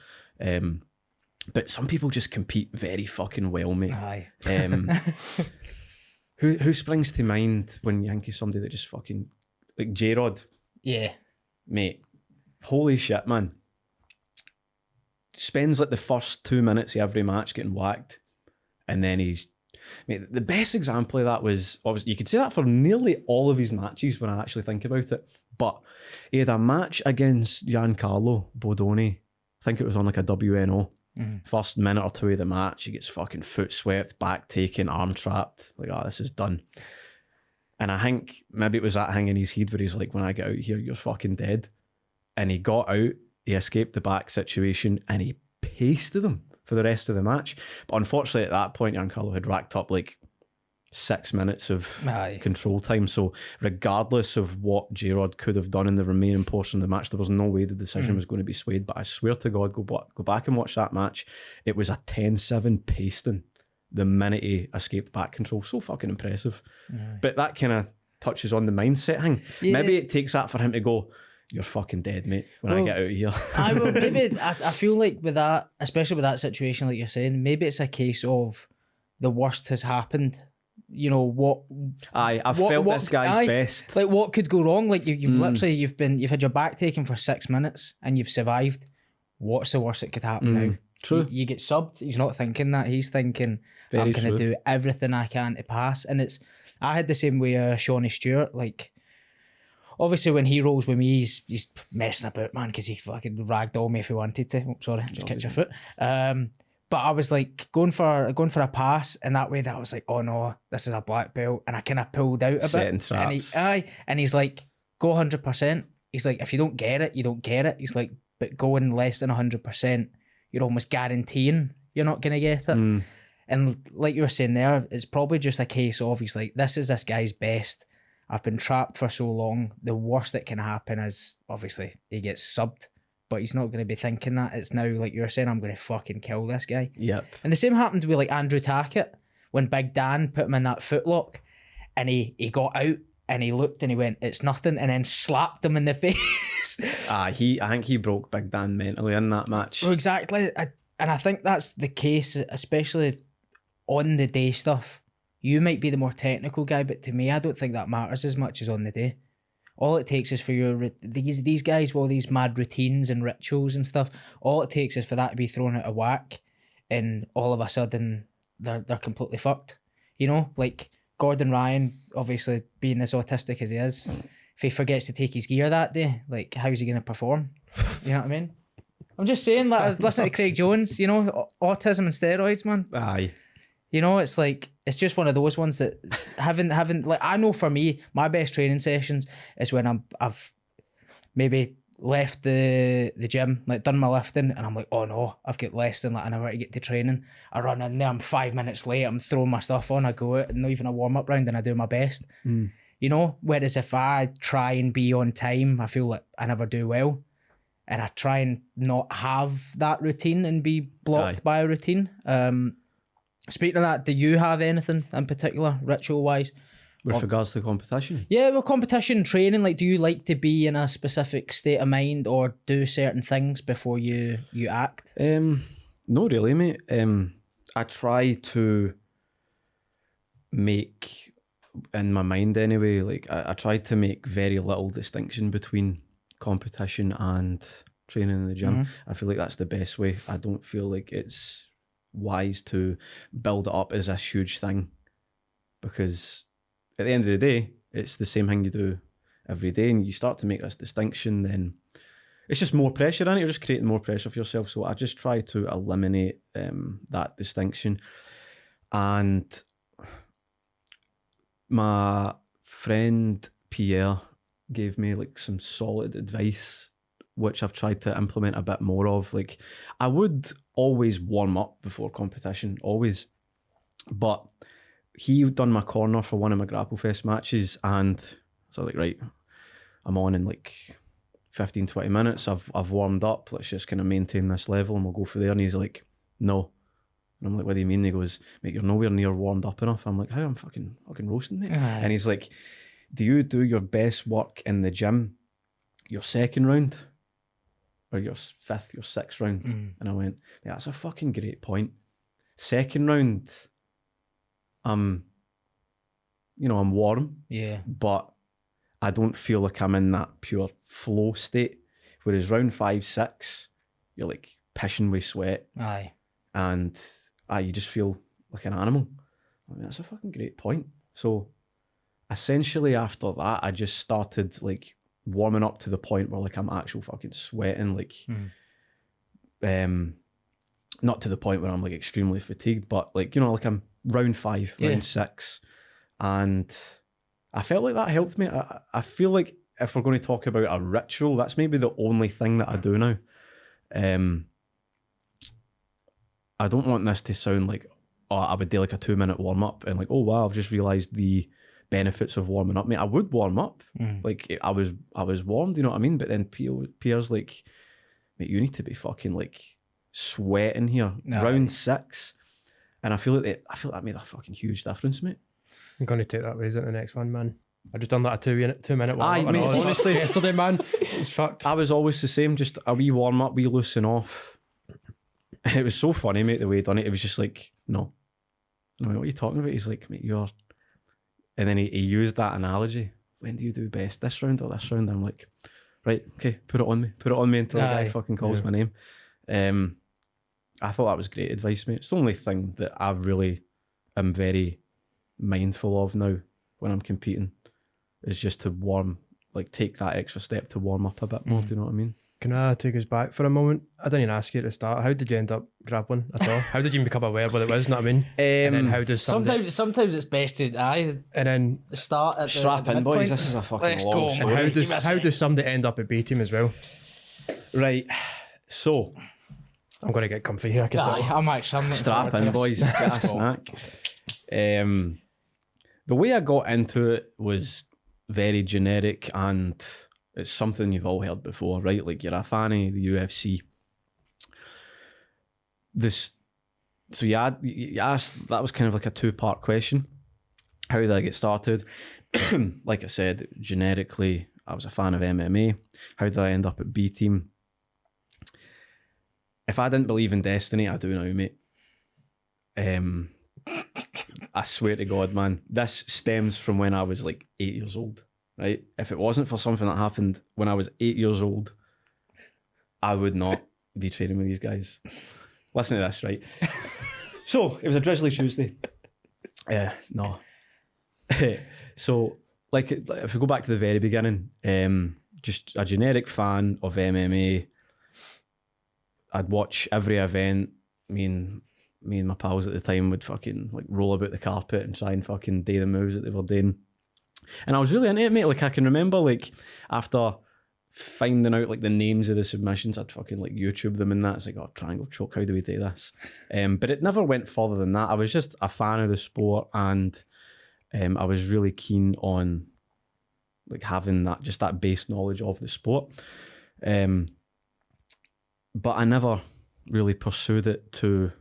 But some people just compete very fucking well, mate. Aye. Who springs to mind when you think of somebody that just fucking, like J-Rod? Yeah. Mate, holy shit, man. Spends like the first 2 minutes of every match getting whacked, and then he's... Mate, the best example of that was, obviously, you could say that for nearly all of his matches when I actually think about it, but he had a match against Giancarlo Bodoni. I think it was on like a WNO. First minute or two of the match, he gets fucking foot swept, back taken, arm trapped. Like, this is done. And I think maybe it was that thing in his head where he's like, when I get out here, you're fucking dead. And he got out, he escaped the back situation, and he pasted him for the rest of the match. But unfortunately, at that point, Giancarlo had racked up like 6 minutes of control time. So regardless of what J-Rod could have done in the remaining portion of the match, there was no way the decision was going to be swayed. But I swear to God, go back and watch that match. It was a 10-7 pasting the minute he escaped back control. So fucking impressive. But that kind of touches on the mindset thing. Maybe it takes that for him to go, you're fucking dead, mate, when I get out of here. I feel like with that, especially with that situation like you're saying, maybe it's a case of the worst has happened. You know what? I've felt this guy's best. Like, what could go wrong? Like, you've literally you've had your back taken for 6 minutes and you've survived. What's the worst that could happen now? True. You get subbed. He's not thinking that. He's thinking, I'm going to do everything I can to pass. And I had the same way Shawnee Stewart. Like, obviously when he rolls with me, he's messing about, man, because he fucking ragdoll me if he wanted to. Oh, sorry, just kicked your foot. But I was like going for a pass, and that way that I was like, oh no, this is a black belt, and I kind of pulled out a Setting bit. traps. And he's like, go 100%. He's like, if you don't get it, you don't get it. He's like, but going less than 100%, you're almost guaranteeing you're not gonna get it. And like you were saying there, it's probably just a case of, he's like, this is this guy's best. I've been trapped for so long. The worst that can happen is obviously he gets subbed, but he's not going to be thinking that. It's now, like you were saying, I'm going to fucking kill this guy. Yep. And the same happened with like Andrew Tackett when Big Dan put him in that footlock, and he got out and he looked and he went, it's nothing, and then slapped him in the face. I think he broke Big Dan mentally in that match. Well, exactly. And I think that's the case, especially on the day stuff. You might be the more technical guy, but to me, I don't think that matters as much as on the day. All it takes is for these guys with all these mad routines and rituals and stuff, all it takes is for that to be thrown out of whack, and all of a sudden they're completely fucked. You know, like Gordon Ryan, obviously being as autistic as he is, if he forgets to take his gear that day, like, how's he going to perform? You know what I mean? I'm just saying, like, I was listening to Craig Jones, you know, autism and steroids, man. Aye. You know, it's like, it's just one of those ones that haven't like, I know for me, my best training sessions is when I've maybe left the gym, like done my lifting, and I'm like, oh no, I've got less than like an hour to get to training. I run in there, I'm 5 minutes late, I'm throwing my stuff on, I go out, and not even a warm-up round, and I do my best. You know, whereas if I try and be on time, I feel like I never do well. And I try and not have that routine and be blocked by a routine. Speaking of that, do you have anything in particular, ritual-wise? With regards to competition? Yeah, well, competition training, like, do you like to be in a specific state of mind or do certain things before you act? No, really, mate. I try to make, in my mind anyway, like, I try to make very little distinction between competition and training in the gym. I feel like that's the best way. I don't feel like it's wise to build it up as a huge thing, because at the end of the day, it's the same thing you do every day, and you start to make this distinction, then it's just more pressure, and you're just creating more pressure for yourself. So I just try to eliminate that distinction. And my friend Pierre gave me like some solid advice, which I've tried to implement a bit more of. Like, I would always warm up before competition, always. But he done my corner for one of my Grapple Fest matches, and so like, right, I'm on in like 15, 20 minutes. I've warmed up. Let's just kind of maintain this level and we'll go for there. And he's like, no. And I'm like, what do you mean? He goes, mate, you're nowhere near warmed up enough. I'm like, how? I'm fucking roasting, mate. And he's like, do you do your best work in the gym your second round or your fifth, your sixth round? And I went, yeah, that's a fucking great point. Second round, I'm warm. Yeah. But I don't feel like I'm in that pure flow state. Whereas round 5, 6, you're like pissing with sweat. Aye. And you just feel like an animal. I mean, that's a fucking great point. So essentially after that, I just started like warming up to the point where like I'm actual fucking sweating, like not to the point where I'm like extremely fatigued, but like, you know, like I'm round 5, round 6, and I felt like that helped me. I feel like if we're going to talk about a ritual, that's maybe the only thing that I do now. I don't want this to sound like, oh, I would do like a 2-minute warm up and like, oh wow, I've just realised the benefits of warming up. Mate, I would warm up. Like I was warmed, you know what I mean? But then Pierre's like, mate, you need to be fucking like sweating here. Round 6. And I feel like that made a fucking huge difference, mate. I'm going to take that way, is it, the next one, man? I just done that a 2-minute warm up. Mate, honestly, yesterday, man, it's fucked. I was always the same, just a wee warm up, wee loosen off. It was so funny, mate, the way he done it. It was just like, no. And I went, what are you talking about? He's like, mate, you're... And then he used that analogy. When do you do best, this round or this round? I'm like, right, okay, put it on me. Put it on me until the guy fucking calls my name. I thought that was great advice, mate. It's the only thing that I really am very mindful of now when I'm competing is just to take that extra step to warm up a bit more. Do you know what I mean? Can I take us back for a moment? I didn't even ask you at the start. How did you end up grappling at all? How did you even become aware what it was? Know what I mean? And then how does sometimes it's best to and then start at strap in, boys. This is a fucking long story. And how does somebody end up at B team as well? Right. So I'm gonna get comfy here. I can tell. I'm strap in, boys. Get a snack. The way I got into it was very generic, and it's something you've all heard before, right? Like, you're a fan of the UFC. So you asked, that was kind of like a two-part question. How did I get started? Like I said, generically, I was a fan of MMA. How did I end up at B team? If I didn't believe in destiny, I do now, mate. I swear to God, man, this stems from when I was like 8 years old, right? If it wasn't for something that happened when I was 8 years old, I would not be training with these guys. Listen to this, right? So, it was a drizzly Tuesday. No. So, like, if we go back to the very beginning, just a generic fan of MMA. I'd watch every event. Me and my pals at the time would fucking like roll about the carpet and try and fucking do the moves that they were doing. And I was really into it, mate. Like, I can remember, like, after finding out like the names of the submissions, I'd fucking like YouTube them and that. It's like, oh, triangle choke, how do we do this? But it never went further than that. I was just a fan of the sport, and I was really keen on like having that base knowledge of the sport. But I never really pursued it to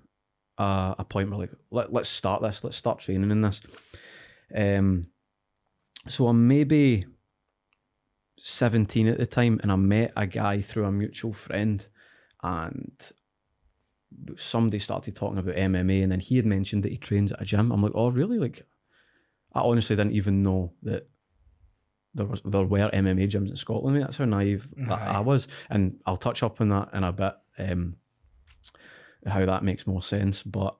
a point where like, let's start this, let's start training in this. So I'm maybe 17 at the time, and I met a guy through a mutual friend, and somebody started talking about MMA, and then he had mentioned that he trains at a gym. I'm like, oh really? Like, I honestly didn't even know that there were MMA gyms in Scotland. That's how naive I was, and I'll touch up on that in a bit, how that makes more sense. But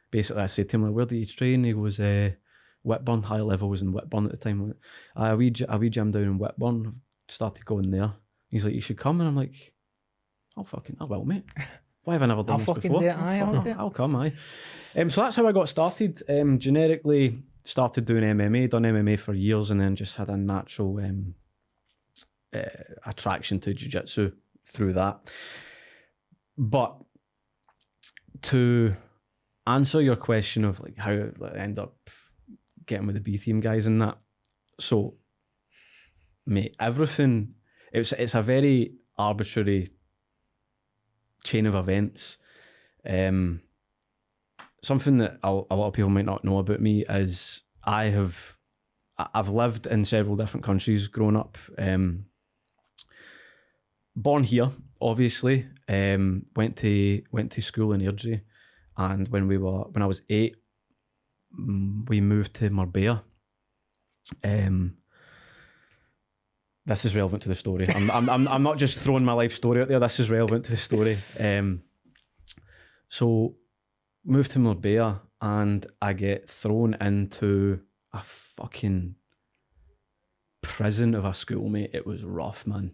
basically, I said to him, like, where do you train? He goes, Whitburn. High level was in Whitburn at the time. A wee gym down in Whitburn. Started going there. He's like, you should come, and I'm like, I will, mate. Why have I never done this before? I'll come, aye. So that's how I got started. Generically started doing MMA, done MMA for years, and then just had a natural attraction to jiu-jitsu through that. But to answer your question of like how I end up getting with the B team guys and that, so mate, everything, it's a very arbitrary chain of events. Something that a lot of people might not know about me is I've lived in several different countries growing up. Born here, obviously. Went to school in Airdrie, and when I was 8, we moved to Marbella. This is relevant to the story. I'm not just throwing my life story out there. This is relevant to the story. So moved to Marbella, and I get thrown into a fucking prison of a school, mate. It was rough, man.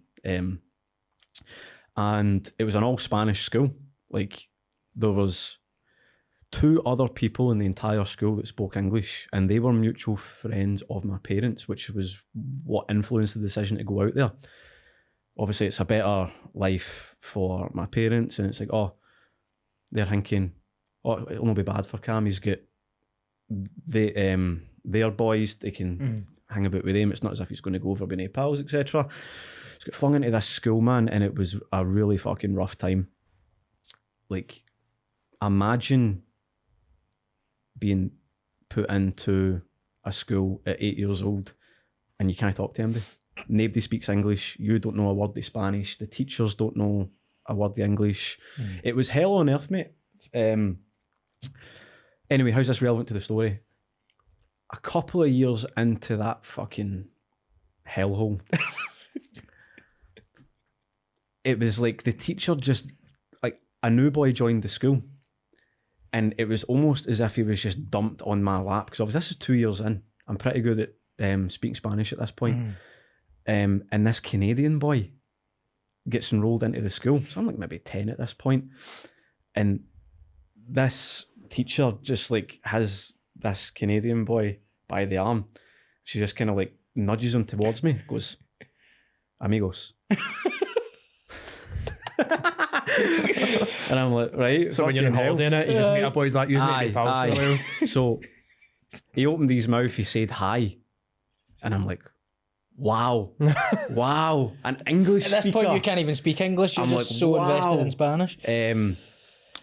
And it was an all Spanish school. Like, there was 2 other people in the entire school that spoke English, and they were mutual friends of my parents, which was what influenced the decision to go out there. Obviously, it's a better life for my parents, and it's like, oh, they're thinking, oh, it'll not be bad for Cam. He's got their boys, they can hang about with them. It's not as if he's going to go over with any pals, etc. He's got flung into this school, man, and it was a really fucking rough time. Like, imagine being put into a school at 8 years old and you can't talk to anybody. Nobody speaks English. You don't know a word of Spanish. The teachers don't know a word of English. It was hell on earth, mate. Anyway, how's this relevant to the story? A couple of years into that fucking hellhole, it was like the teacher just, like, a new boy joined the school, and it was almost as if he was just dumped on my lap, because this is 2 years in. I'm pretty good at speaking Spanish at this point. And this Canadian boy gets enrolled into the school. So I'm like maybe 10 at this point. And this teacher just like has this Canadian boy by the arm. She just kind of like nudges him towards me, goes, amigos. And I'm like, right. So when you're on holiday in it, you just meet up boys like using it pals for a while. So he opened his mouth, he said hi. And I'm like, wow. Wow. An English At this point, you can't even speak English. You're just so invested in Spanish.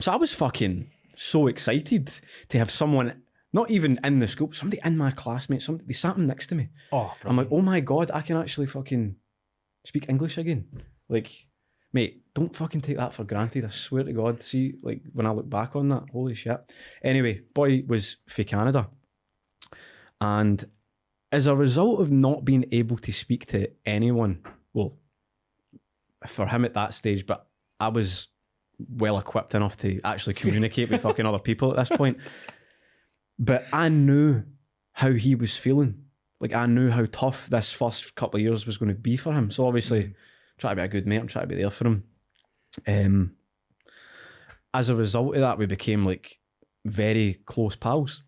So I was fucking so excited to have someone, not even in the school, somebody in my classmates, they sat him next to me. Oh, I'm like, oh my God, I can actually fucking speak English again. Like, mate, don't fucking take that for granted. I swear to God. See, like, when I look back on that, holy shit. Anyway, boy was for Canada. And as a result of not being able to speak to anyone, well, for him at that stage, but I was well equipped enough to actually communicate with fucking other people at this point. But I knew how he was feeling. Like, I knew how tough this first couple of years was going to be for him. So obviously, try to be a good mate. I'm trying to be there for him. As a result of that, we became like very close pals.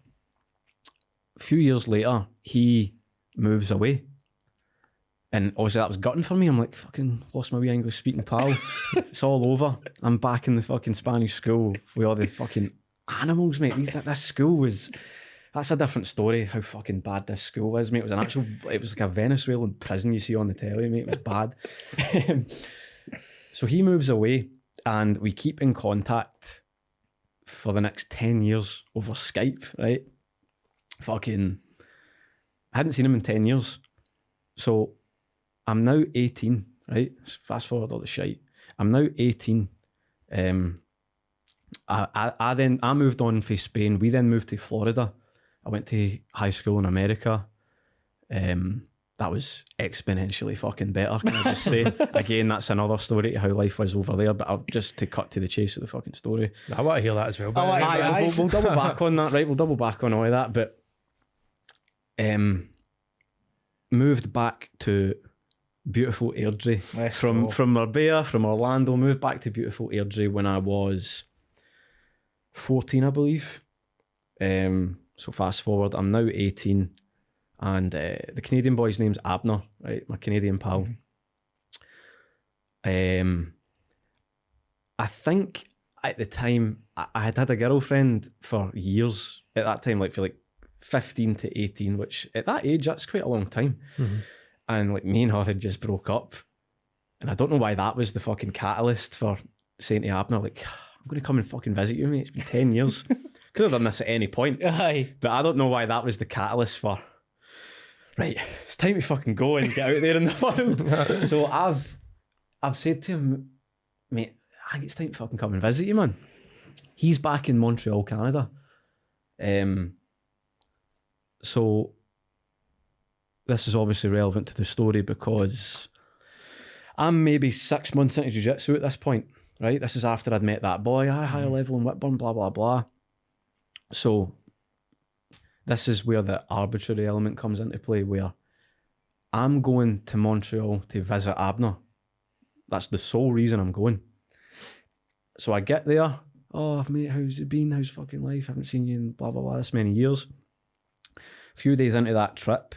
A few years later, he moves away. And obviously that was gutting for me. I'm like, fucking lost my wee English speaking pal. It's all over. I'm back in the fucking Spanish school with all the fucking animals, mate. This school was... That's a different story, how fucking bad this school was, mate. It was like a Venezuelan prison you see on the telly, mate. It was bad. So he moves away and we keep in contact for the next 10 years over Skype, right? Fucking... I hadn't seen him in 10 years. So I'm now 18, right? Fast forward all the shite. I'm now 18. I moved on from Spain. We then moved to Florida. I went to high school in America. That was exponentially fucking better, can I just say? Again, that's another story to how life was over there, but I'll just to cut to the chase of the fucking story. I want to hear that as well. We'll double back on that, right? We'll double back on all of that, but moved back to beautiful Airdrie. From Marbella, from Orlando, moved back to beautiful Airdrie when I was 14, I believe. So fast forward, I'm now 18, and the Canadian boy's name's Abner, right? My Canadian pal. I think at the time I had a girlfriend for years at that time, like for like 15 to 18, which at that age, that's quite a long time. And like me and her had just broke up. And I don't know why that was the fucking catalyst for saying to Abner, like, I'm going to come and fucking visit you, mate. It's been 10 years. Could have done this at any point. Aye. But I don't know why that was the catalyst for, right, it's time to fucking go and get out there in the world. So I've said to him, mate, I think it's time to fucking come and visit you, man. He's back in Montreal, Canada. So this is obviously relevant to the story because I'm maybe 6 months into jiu-jitsu at this point, right? This is after I'd met that boy, higher level in Whitburn, blah, blah, blah. So this is where the arbitrary element comes into play, where I'm going to Montreal to visit Abner. That's the sole reason I'm going. So I get there. Oh, mate, how's it been? How's fucking life? Haven't seen you in blah, blah, blah, this many years. A few days into that trip,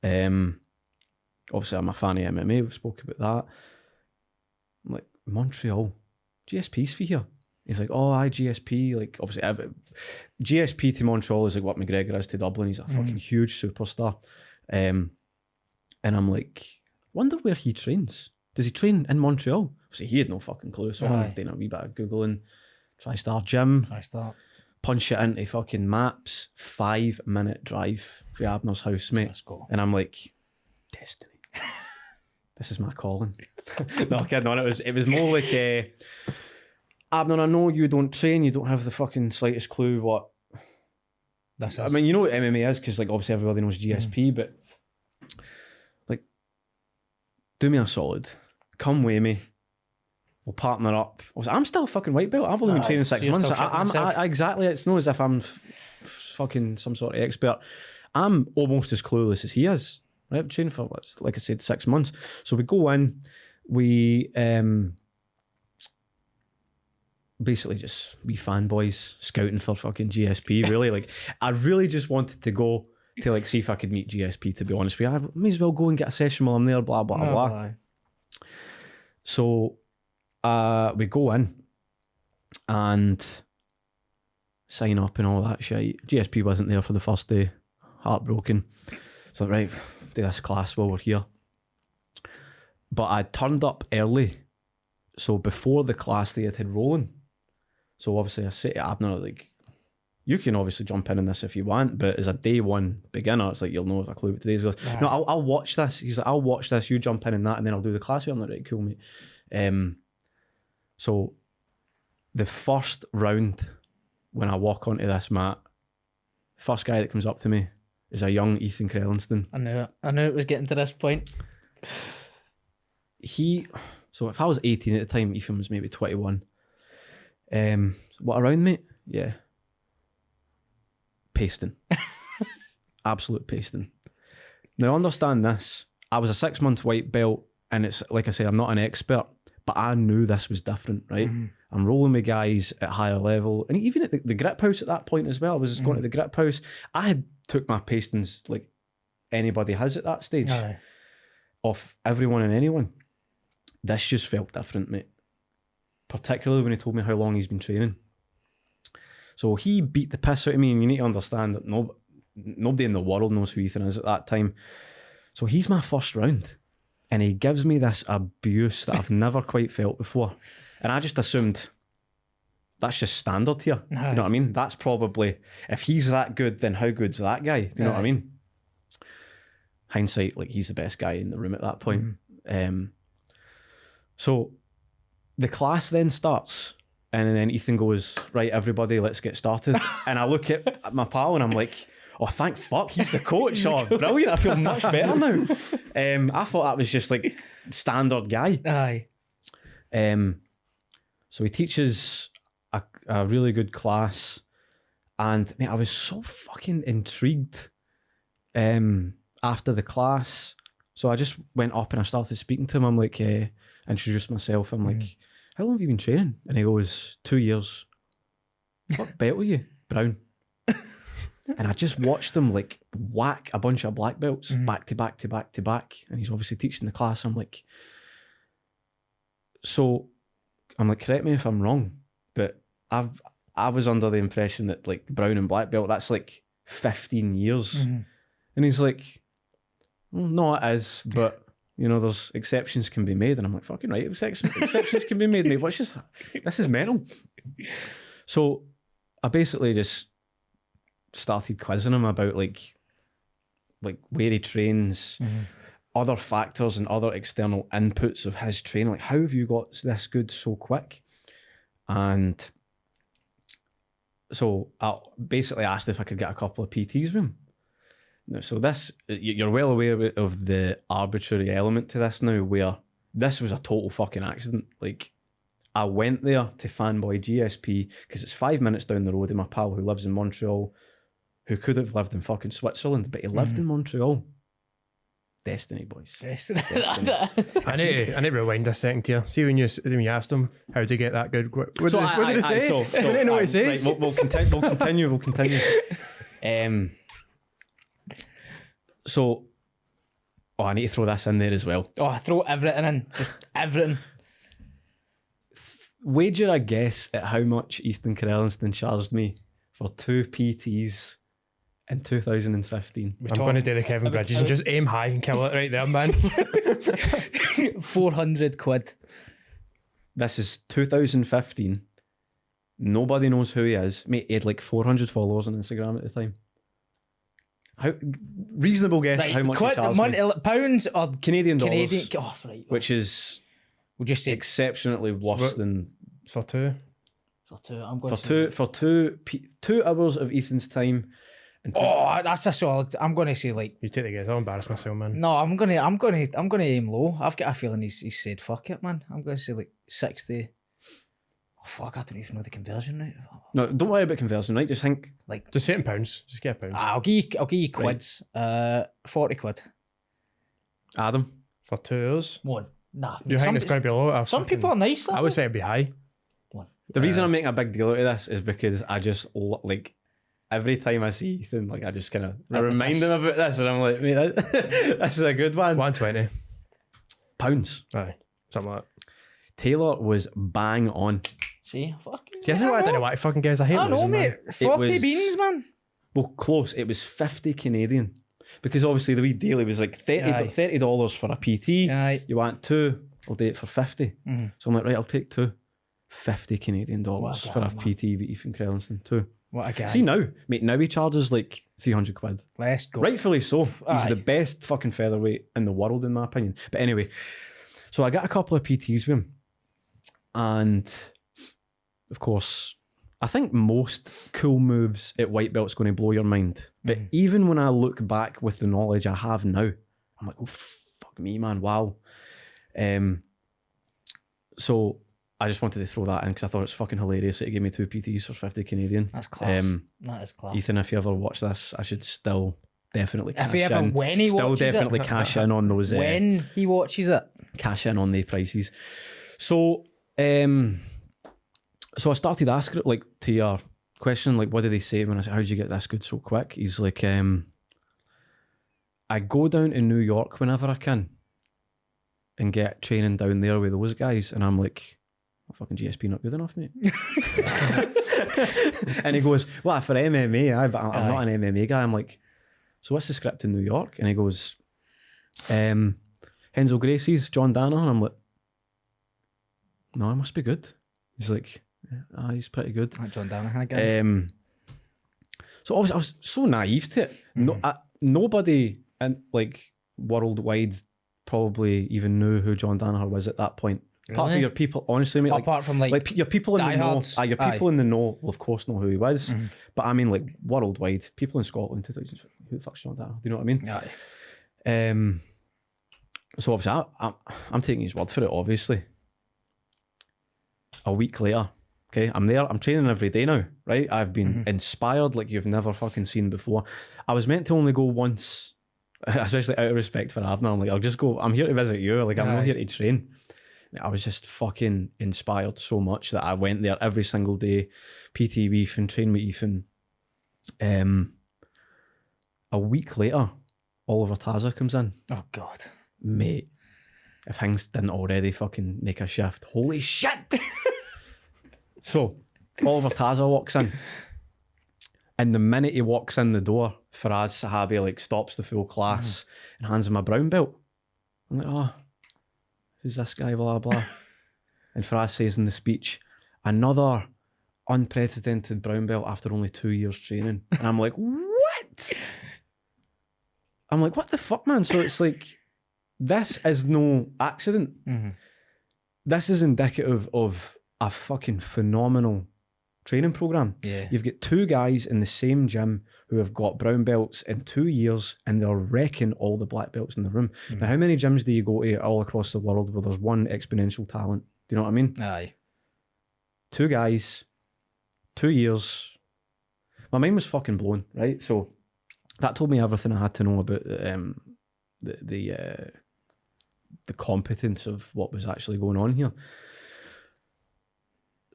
obviously I'm a fan of MMA, we've spoken about that. I'm like, Montreal, GSP's for here. He's like, oh, GSP, like obviously GSP to Montreal is like what McGregor is to Dublin. He's a fucking huge superstar. And I'm like, wonder where he trains. Does he train in Montreal? So he had no fucking clue. So I'm doing a wee bit of Googling, TriStar Gym. Punch it into fucking maps, 5-minute drive for Abner's house, mate. Let's go. And I'm like, destiny. This is my calling. No, kidding on. It was more like, Abner, I know you don't train, you don't have the fucking slightest clue what this is. I mean, you know what MMA is, because like obviously everybody knows GSP, but like, do me a solid. Come with me. We'll partner up. I'm still a fucking white belt. I've only been training 6 months. Exactly. It's not as if I'm fucking some sort of expert. I'm almost as clueless as he is. Right, I've trained for, like I said, 6 months. So we go in, we basically just we fanboys scouting for fucking GSP. Really, like I really just wanted to go to like see if I could meet GSP. To be honest with you, I may as well go and get a session while I'm there. Blah blah blah. So we go in and sign up and all that shit. GSP wasn't there for the first day. Heartbroken. So right, do this class while we're here. But I turned up early, so before the class they had rolling. So obviously I say to Abner, like, you can obviously jump in this if you want, but as a day one beginner, it's like you'll know a clue what today's going. No, I'll watch this. He's like, I'll watch this. You jump in that, and then I'll do the class. I'm like, right, cool, mate. So the first round, when I walk onto this mat, first guy that comes up to me is a young Ethan Krellinston. I knew it was getting to this point. So if I was 18 at the time, Ethan was maybe 21. What around, mate? Yeah. Pasting. Absolute pasting. Now understand this. I was a 6 month white belt, and it's like I said, I'm not an expert, but I knew this was different, right? I'm rolling with guys at higher level, and even at the grip house at that point as well. I was going to the grip house. I had took my pastings like anybody has at that stage, off everyone and anyone. This just felt different, mate. Particularly when he told me how long he's been training. So he beat the piss out of me, and you need to understand that nobody in the world knows who Ethan is at that time. So he's my first round, and he gives me this abuse that I've never quite felt before. And I just assumed that's just standard here. Do you know what I mean? That's probably, if he's that good, then how good's that guy? Do you know what I mean? Hindsight, like he's the best guy in the room at that point. So the class then starts, and then Ethan goes, right, everybody, let's get started. And I look at my pal and I'm like, oh, thank fuck, he's the coach. Oh, brilliant, I feel much better now. I thought that was just like standard guy. So he teaches a really good class, and mate, I was so fucking intrigued after the class. So I just went up and I started speaking to him. I'm like, introduced myself. I'm like, how long have you been training? And he goes, 2 years. What belt were you? Brown. And I just watched him like whack a bunch of black belts back to back to back to back. And he's obviously teaching the class. I'm like, correct me if I'm wrong, but I was under the impression that like brown and black belt, that's like 15 years. And he's like, well, no, it is, but you know, there's exceptions can be made. And I'm like, fucking right, exceptions can be made, mate. What's just this is mental. So I basically just started quizzing him about like where he trains, other factors and other external inputs of his training. Like, how have you got this good so quick? And so I basically asked if I could get a couple of PTs with him. So this, you're well aware of the arbitrary element to this now, where this was a total fucking accident. Like, I went there to fanboy GSP because it's 5 minutes down the road, and my pal who lives in Montreal, who could have lived in fucking Switzerland, but he lived in Montreal. Destiny, boys. Destiny. I need to rewind a second here. See when you asked him how to get that good. What did he say? So, I don't know what he says. Right, we'll continue. So, I need to throw this in there as well. Oh, throw everything in. Just everything. Wager a guess at how much Ethan Krellinston charged me for 2 PTs in 2015. I'm going to do the Kevin Bridges and just aim high and kill it right there, man. 400 quid. This is 2015. Nobody knows who he is. Mate, he had like 400 followers on Instagram at the time. How reasonable guess at how much he charged me. Pounds or Canadian dollars. Oh, right. Which is we'll just say exceptionally worse than for two. I'm going for 2 hours of Ethan's time. That's a solid. I'm going to say like you take the guess. I'll embarrass myself, man. No, I'm going to aim low. I've got a feeling he's said fuck it, man. I'm going to say like 60. fuck, I don't even know the conversion rate. No, don't worry about conversion, right? Just think. Like, Just say it in pounds. Just get pounds. I'll give you quids. 40 quid. Adam. For 2 hours. One. Nah. You think it's going to be low? Some people are nice. I would say it'd be high. One. The reason I'm making a big deal out of this is because I just, like, every time I see Ethan, like, I just kind of remind him about this, and I'm like, mate, this is a good one. 120 pounds. Aye. Something like that. Taylor was bang on. See, fucking. See, this is why I didn't want to fucking guess. I hate I know, losing, mate. man. 40 beans, man. Well, close. It was 50 Canadian. Because obviously the wee deal, it was like $30 for a PT. Aye. You want 2, I'll do it for 50. So I'm like, right, I'll take 2. 50 Canadian dollars for a PT with Ethan Crellinston, 2. What a guy. See now, mate, now he charges like 300 quid. Let's go. Rightfully so. He's Aye. the best fucking featherweight in the world, in my opinion. But anyway, so I got a couple of PTs with him. And of course, I think most cool moves at white belt's going to blow your mind. But even when I look back with the knowledge I have now, I'm like, oh, fuck me, man, wow. So I just wanted to throw that in because I thought it's fucking hilarious that he gave me 2 PTs for 50 Canadian. That's class. That is class. Ethan, if you ever watch this, I should still definitely cash If he ever, in. when he Still watches definitely it. cash in on those. When he watches it. Cash in on the prices. So, so I started asking, like, to your question, like, what did they say when I said, how'd you get this good so quick? He's like, I go down to New York whenever I can and get training down there with those guys. And I'm like, oh, fucking GSP not good enough, mate. And he goes, well, for MMA, but I'm not an MMA guy. I'm like, so what's the script in New York? And he goes, Henzo Gracie's John Danaher. And I'm like, no, it must be good. He's like, yeah, he's pretty good. That John Danaher guy. So obviously I was so naive to it. Nobody in like worldwide probably even knew who John Danaher was at that point. Apart from your people, honestly, mate. Apart from like your people in the know, diehards. your people in the know will of course know who he was. But I mean, like worldwide, people in Scotland, who the fuck's John Danaher? Do you know what I mean? Aye. So obviously, I'm taking his word for it. Obviously, a week later, okay, I'm there. I'm training every day now. Right, I've been inspired like you've never fucking seen before. I was meant to only go once, especially out of respect for Abner. I'm like, I'll just go. I'm here to visit you. Like, I'm not here to train. I was just fucking inspired so much that I went there every single day, PT with Ethan, train with Ethan. A week later, Oliver Taza comes in. Oh God, mate! If things didn't already fucking make a shift, holy shit! So Oliver Taza walks in, and the minute he walks in the door, Faraz Sahabi like stops the full class and hands him a brown belt. I'm like, oh. Who's this guy, blah, blah. And Faraz says in the speech, another unprecedented brown belt after only 2 years training. And I'm like, what? I'm like, what the fuck, man? So it's like, this is no accident. This is indicative of a fucking phenomenal training program. Yeah. You've got 2 guys in the same gym who have got brown belts in 2 years and they're wrecking all the black belts in the room. Now, how many gyms do you go to all across the world where there's one exponential talent? Do you know what I mean? Aye. 2 guys, 2 years. My mind was fucking blown, right? So that told me everything I had to know about the competence of what was actually going on here.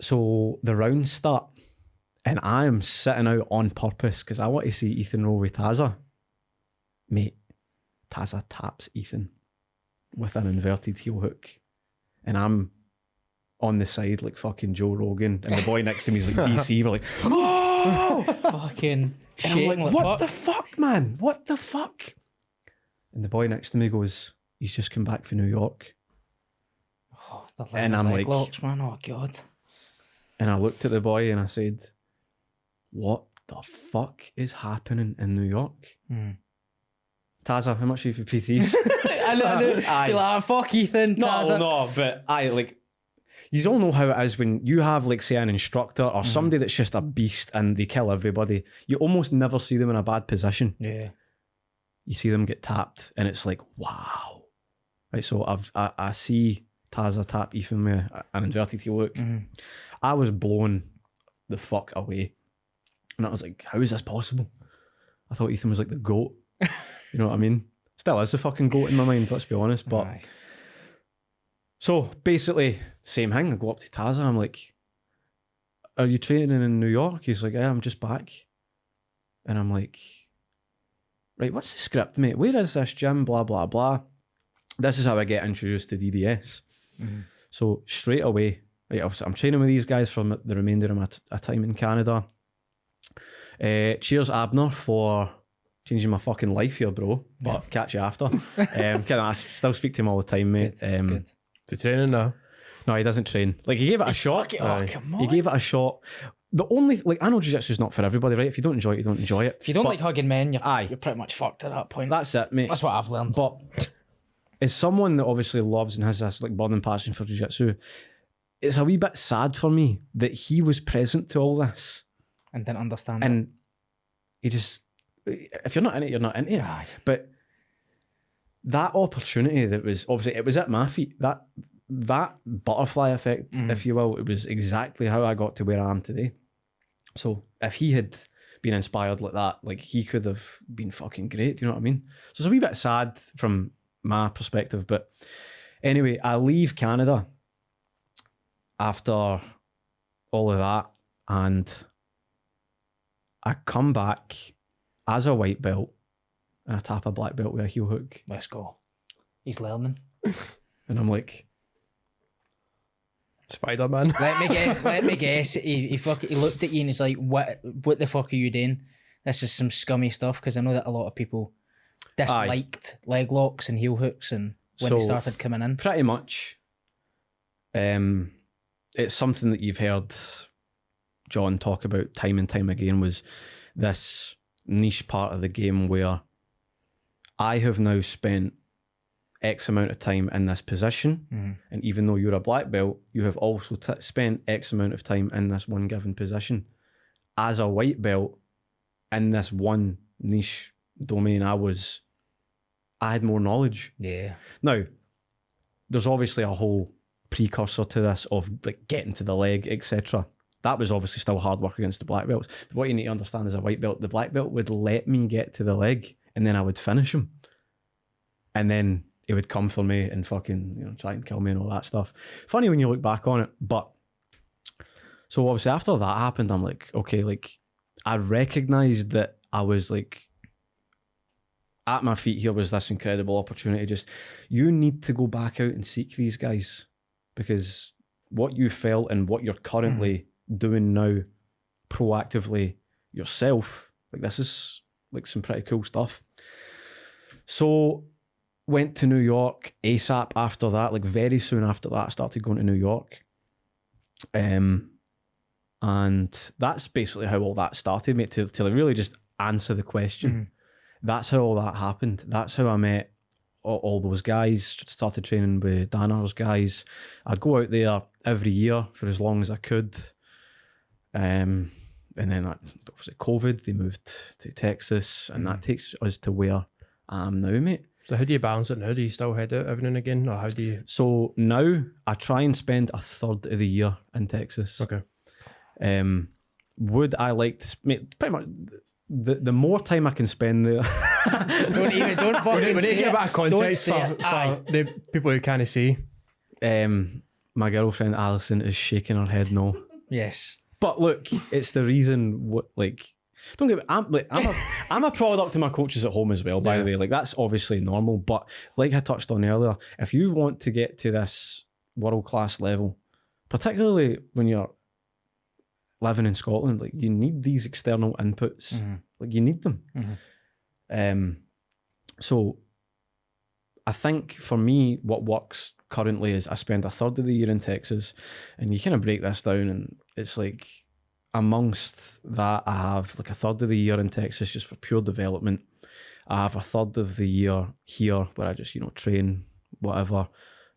So the rounds start, and I am sitting out on purpose because I want to see Ethan roll with Taza. Mate, Taza taps Ethan with an inverted heel hook, and I'm on the side like fucking Joe Rogan, and the boy next to me is like DC. We're like, oh, Fucking and I'm shaking like, like what fuck. the fuck, man? What the fuck? And the boy next to me goes, he's just come back from New York. Oh, the And I'm leg like- locks, man. Oh God. And I looked at the boy and I said, what the fuck is happening in New York? Taza, how much are you for PTs? I know. You're like, fuck Ethan. Taza. No, but I like, you all know how it is when you have, like, say, an instructor or somebody that's just a beast and they kill everybody. You almost never see them in a bad position. Yeah. You see them get tapped and it's like, wow. Right, so I see Taza tap Ethan with an inverted heel hook. I was blown the fuck away. And I was like, how is this possible? I thought Ethan was like the GOAT. You know what I mean? Still is the fucking GOAT in my mind, let's be honest. But so basically, same thing. I go up to Taza. I'm like, are you training in New York? He's like, yeah, I'm just back. And I'm like, right, what's the script, mate? Where is this gym? Blah, blah, blah. This is how I get introduced to DDS. So straight away, right, I'm training with these guys for the remainder of my time in Canada. Cheers, Abner, for changing my fucking life here, bro. But catch you after. I still speak to him all the time, mate. Good. To training now? No, he doesn't train. Like, he gave it a shot. Come on. He gave it a shot. The only, like, I know jiu-jitsu's not for everybody, right? If you don't enjoy it, you don't enjoy it. If you don't like hugging men, you're pretty much fucked at that point. That's it, mate. That's what I've learned. But as someone that obviously loves and has this like burning passion for jiu-jitsu, it's a wee bit sad for me that he was present to all this and didn't understand and he just, if you're not in it, you're not in it. Aye. But that opportunity that was obviously, it was at my feet, that butterfly effect, if you will, it was exactly how I got to where I am today. So if he had been inspired like that, like, he could have been fucking great. Do you know what I mean? So it's a wee bit sad from my perspective. But anyway, I leave Canada after all of that, and I come back as a white belt and I tap a black belt with a heel hook. Let's go. He's learning. And I'm like, Spider-Man. Let me guess. He looked at you and he's like, what the fuck are you doing? This is some scummy stuff, because I know that a lot of people disliked leg locks and heel hooks and when they started coming in. Pretty much. It's something that you've heard John talk about time and time again, was this niche part of the game where I have now spent X amount of time in this position, and even though you're a black belt, you have also spent X amount of time in this one given position. As a white belt in this one niche domain, I had more knowledge. Yeah. Now, there's obviously a whole precursor to this of like getting to the leg, etc. That was obviously still hard work against the black belts. But what you need to understand as a white belt, the black belt would let me get to the leg and then I would finish him. And then he would come for me and fucking, try and kill me and all that stuff. Funny when you look back on it. But so obviously after that happened, I'm like, okay, like, I recognised that I was like, at my feet here was this incredible opportunity. Just, you need to go back out and seek these guys, because what you felt and what you're currently doing now proactively yourself, like, this is like some pretty cool stuff. So went to New York ASAP after that, like very soon after that I started going to New York. And that's basically how all that started, mate, to really just answer the question. That's how all that happened. That's how I met all those guys, started training with Danners guys. I'd go out there every year for as long as I could. And then obviously COVID, they moved to Texas, and that takes us to where I am now, mate. So how do you balance it now? Do you still head out every now and again, or how do you? So now I try and spend a third of the year in Texas. Okay. Would I like to, mate, pretty much the more time I can spend there. don't fucking We need to say get it. a bit of context Don't say for it. Aye. the people who can't see. My girlfriend Alison is shaking her head no. Yes. But look, it's the reason. Don't get me. I'm a product of my coaches at home as well. By the way, like, that's obviously normal. But like I touched on earlier, if you want to get to this world class level, particularly when you're living in Scotland, like, you need these external inputs. Like, you need them. So I think for me, what works currently is I spend a third of the year in Texas, and you kind of break this down, and it's like, amongst that, I have like a third of the year in Texas just for pure development. I have a third of the year here where I just, train, whatever,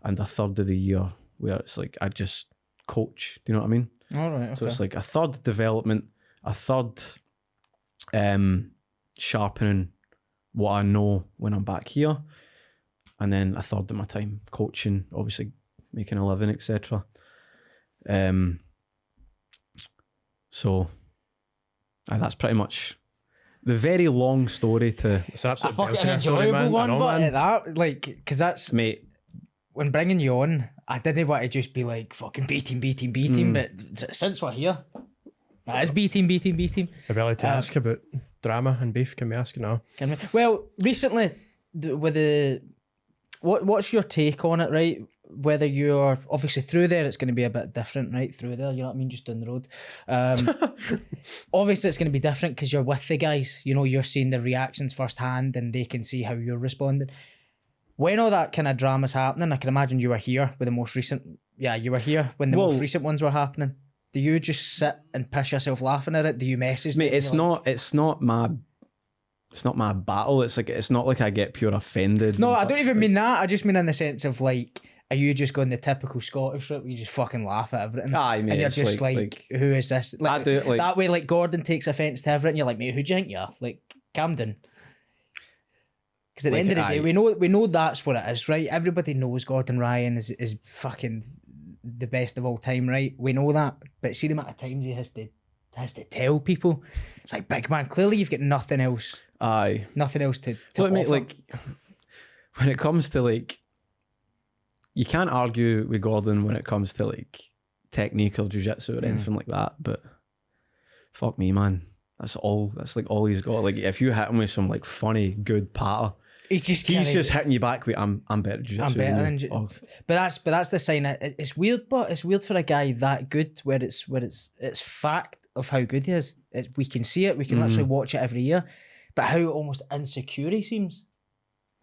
and a third of the year where it's like I just coach. Do you know what I mean? All right. Okay. So it's like a third development, a third sharpening what I know when I'm back here, and then a third of my time coaching, obviously making a living, etc. So that's pretty much the very long story to. It's an A absolute fucking belter story, enjoyable man. one, I know, but man. that, like, because that's, Mate, when bringing you on, I didn't want to just be like, fucking beat him, but since we're here, it is beat him. I'd be allowed to ask about drama and beef. Can we ask now? Can we? Well, recently, with the, what's your take on it, right? Whether you're obviously through there, it's going to be a bit different, right? Through there, you know what I mean? Just down the road. Obviously, it's going to be different because you're with the guys. You know, you're seeing the reactions firsthand, and they can see how you're responding. When all that kind of drama's happening, I can imagine you were here with the most recent. Yeah, you were here when the most recent ones were happening. Do you just sit and piss yourself laughing at it? Do you message? mate, it's not my battle. It's not like I get pure offended. No, I don't even mean that. I just mean in the sense of like, are you just going the typical Scottish route where you just fucking laugh at everything? Aye, mate, and you're it's just like, who is this? Like, I do it like that way, like Gordon takes offence to everything. You're like, mate, who do you think you are? Like, calm down. Because at the end of the day, we know that's what it is, right? Everybody knows Gordon Ryan is fucking the best of all time, right? We know that, but see the amount of times he has to tell people. It's like, big man, clearly you've got nothing else. Aye, Nothing else to look, offer. mate, like when it comes to like, you can't argue with Gordon when it comes to like technique or jiu-jitsu or anything like that. But fuck me, man, that's like all he's got. Like if you hit him with some like funny good patter, he's just hitting you back with I'm better at jiu-jitsu. I'm better than you. But that's the sign. It's weird, but it's weird for a guy that good where it's fact of how good he is. We can see it. We can literally watch it every year. But how almost insecure he seems.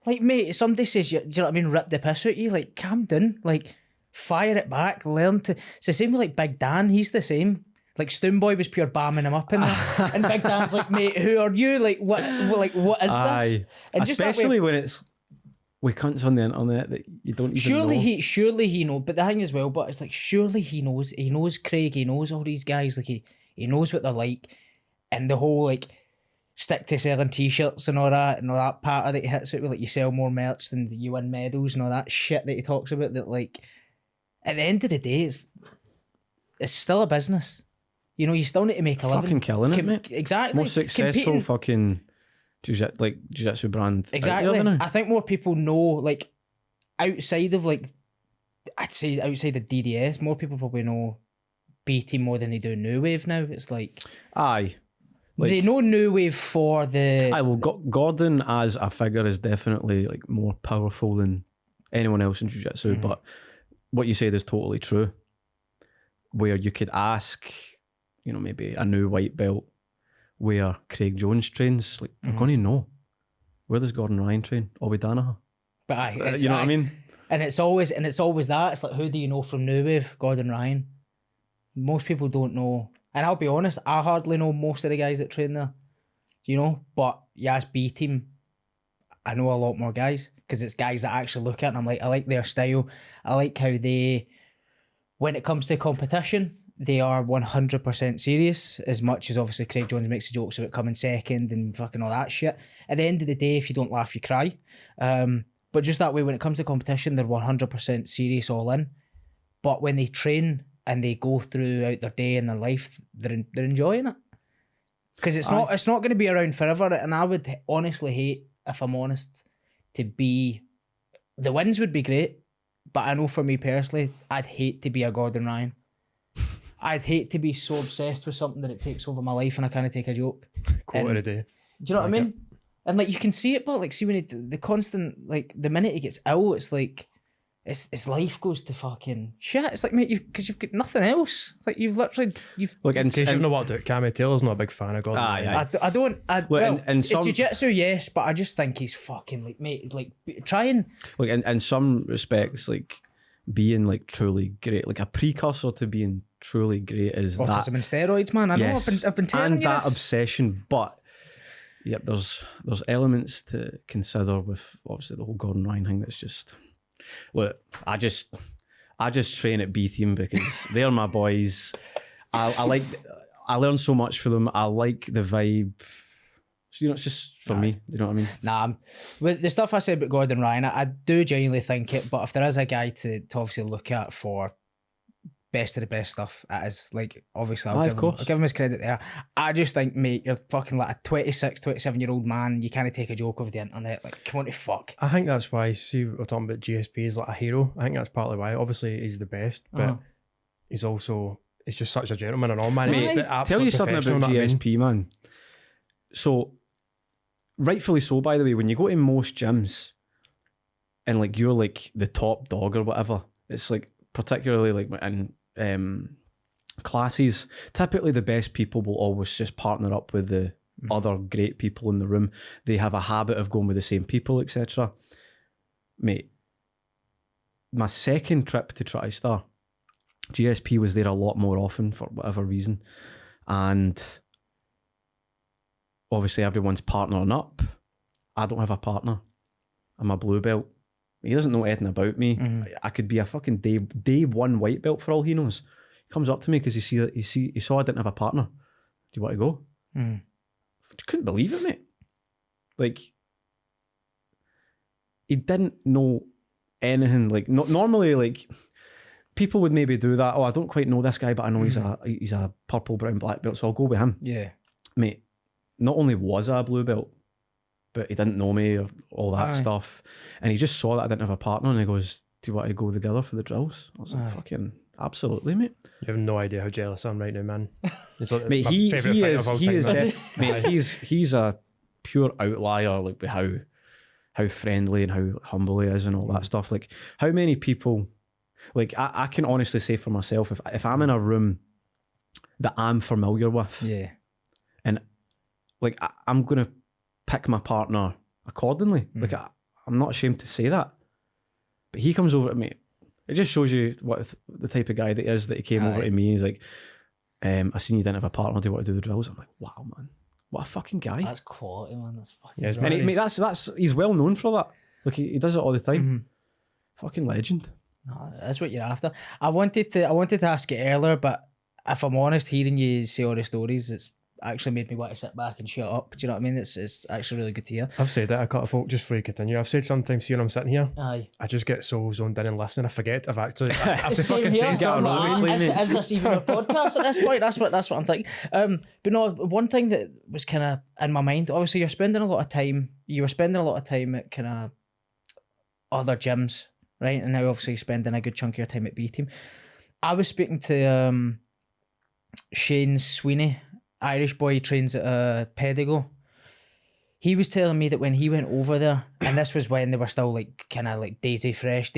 Like, mate, if somebody says, do you know what I mean, rip the piss out of you, like, calm down, like, fire it back, learn to... It's the same with, like, Big Dan, he's the same. Like, Stoomboy was pure bamming him up in there. And Big Dan's like, mate, who are you? Like, what is this? And especially when it's with cunts on the internet that you don't even know. Surely he knows, but the thing as well, but it's like, surely he knows Craig, he knows all these guys, like, he knows what they're like, and the whole, like, stick to selling t-shirts and all that part that he hits it with, like you sell more merch than you win medals and all that shit that he talks about, that like at the end of the day it's still a business, you know. You still need to make a living. Fucking killing it, mate. Exactly. Most successful fucking jiu-jitsu brand. Exactly. I think more people know, like outside of like, I'd say outside of DDS, more people probably know BT more than they do New Wave now. It's like, aye. Like, they know New Wave for the... Gordon as a figure is definitely like more powerful than anyone else in jiu-jitsu, but what you said is totally true. Where you could ask, you know, maybe a new white belt where Craig Jones trains, like they're going to know. Where does Gordon Ryan train? Obi Danaher. But aye, you know what I mean? And it's always that. It's like, who do you know from New Wave? Gordon Ryan. Most people don't know. And I'll be honest, I hardly know most of the guys that train there, you know. But yes, B team, I know a lot more guys because it's guys that actually look at it and I'm like, I like their style. I like how they, when it comes to competition, they are 100% serious, as much as obviously Craig Jones makes the jokes about coming second and fucking all that shit. At the end of the day, if you don't laugh, you cry. But just that way, when it comes to competition, they're 100% serious all in. But when they train and they go throughout their day and their life, they're enjoying it. Because it's not going to be around forever. And I would honestly hate, if I'm honest, to be... The wins would be great, but I know for me personally, I'd hate to be a Gordon Ryan. I'd hate to be so obsessed with something that it takes over my life and I can't take a joke. Quarter a day. Do you know what I mean? And like, you can see it, but like, see when the constant, like, the minute he gets ill, it's like, his life goes to fucking shit. It's like, mate, because you've got nothing else. Like, you've literally, look, in case you've not worked out, Cammy Taylor's not a big fan of Gordon. I don't. It's jiu-jitsu, yes, but I just think he's fucking like, mate, like, try and... Look, in some respects, like, being like truly great, like a precursor to being truly great is autism and steroids, man. I know, I've been telling you that this. obsession, but yep, there's elements to consider with obviously the whole Gordon Ryan thing. That's just, look, I just train at B Team because they're my boys. I learn so much from them. I like the vibe. So, you know, it's just for me. You know what I mean? Nah, with the stuff I said about Gordon Ryan, I do genuinely think it. But if there is a guy to obviously look at for best of the best stuff. It is. Like, obviously, Of I'll course. give him his credit there. I just think, mate, you're fucking like a 26, 27-year-old man. You can't take a joke over the internet. Like, come on to fuck. I think that's why, see, we're talking about GSP is like a hero. I think that's partly why. Obviously, he's the best, but he's also, he's just such a gentleman and all, man. Mate, He's just the tell absolute you something about professional, you know what I mean? GSP, man. So, rightfully so, by the way, when you go to most gyms and like you're like the top dog or whatever, it's like particularly like in classes, typically the best people will always just partner up with the other great people in the room. They have a habit of going with the same people, etc. Mate, my second trip to TriStar, GSP was there a lot more often for whatever reason, and obviously everyone's partnering up. I don't have a partner. I'm a blue belt. He doesn't know anything about me. I could be a fucking day one white belt for all he knows. He comes up to me because he saw I didn't have a partner. Do you want to go? I couldn't believe it, mate. Like, he didn't know anything. Like, normally, like, people would maybe do that. Oh, I don't quite know this guy, but I know he's a purple, brown, black belt, so I'll go with him. Yeah. Mate, not only was I a blue belt, but he didn't know me or all that stuff. And he just saw that I didn't have a partner and he goes, do you want to go together for the drills? I was like, fucking absolutely, mate. You have no idea how jealous I am right now, man. It's like Mate, my he favourite fighter is of all time, man. mate, he's a pure outlier, like with how friendly and how humble he is and all that stuff. Like, how many people, like, I can honestly say for myself, if I'm in a room that I'm familiar with, and like I'm gonna pick my partner accordingly. Like, I'm not ashamed to say that. But he comes over to me. It just shows you what the type of guy that he is, that he came over to me. He's like, I seen you didn't have a partner. Do you want to do the drills? I'm like, wow, man. What a fucking guy. That's quality, man. That's fucking Yes, And mate, that's he's well known for that. Like, he does it all the time. Fucking legend. No, that's what you're after. I wanted to ask you earlier, but if I'm honest, hearing you say all the stories, it's actually made me want to sit back and shut up. Do you know what I mean? It's actually really good to hear. I've said it a couple of folk, just before you continue. I've said sometimes, see when I'm sitting here, Aye. I just get so zoned in and listening. I forget I've actually, I have to Same fucking here. say So I'm something. like, is this even a podcast at this point? That's what I'm thinking. But no, one thing that was kind of in my mind, obviously you were spending a lot of time at kind of other gyms, right? And now obviously you're spending a good chunk of your time at B Team. I was speaking to Shane Sweeney, Irish boy, he trains at Pedigo. He was telling me that when he went over there, and this was when they were still like kind of like daisy fresh,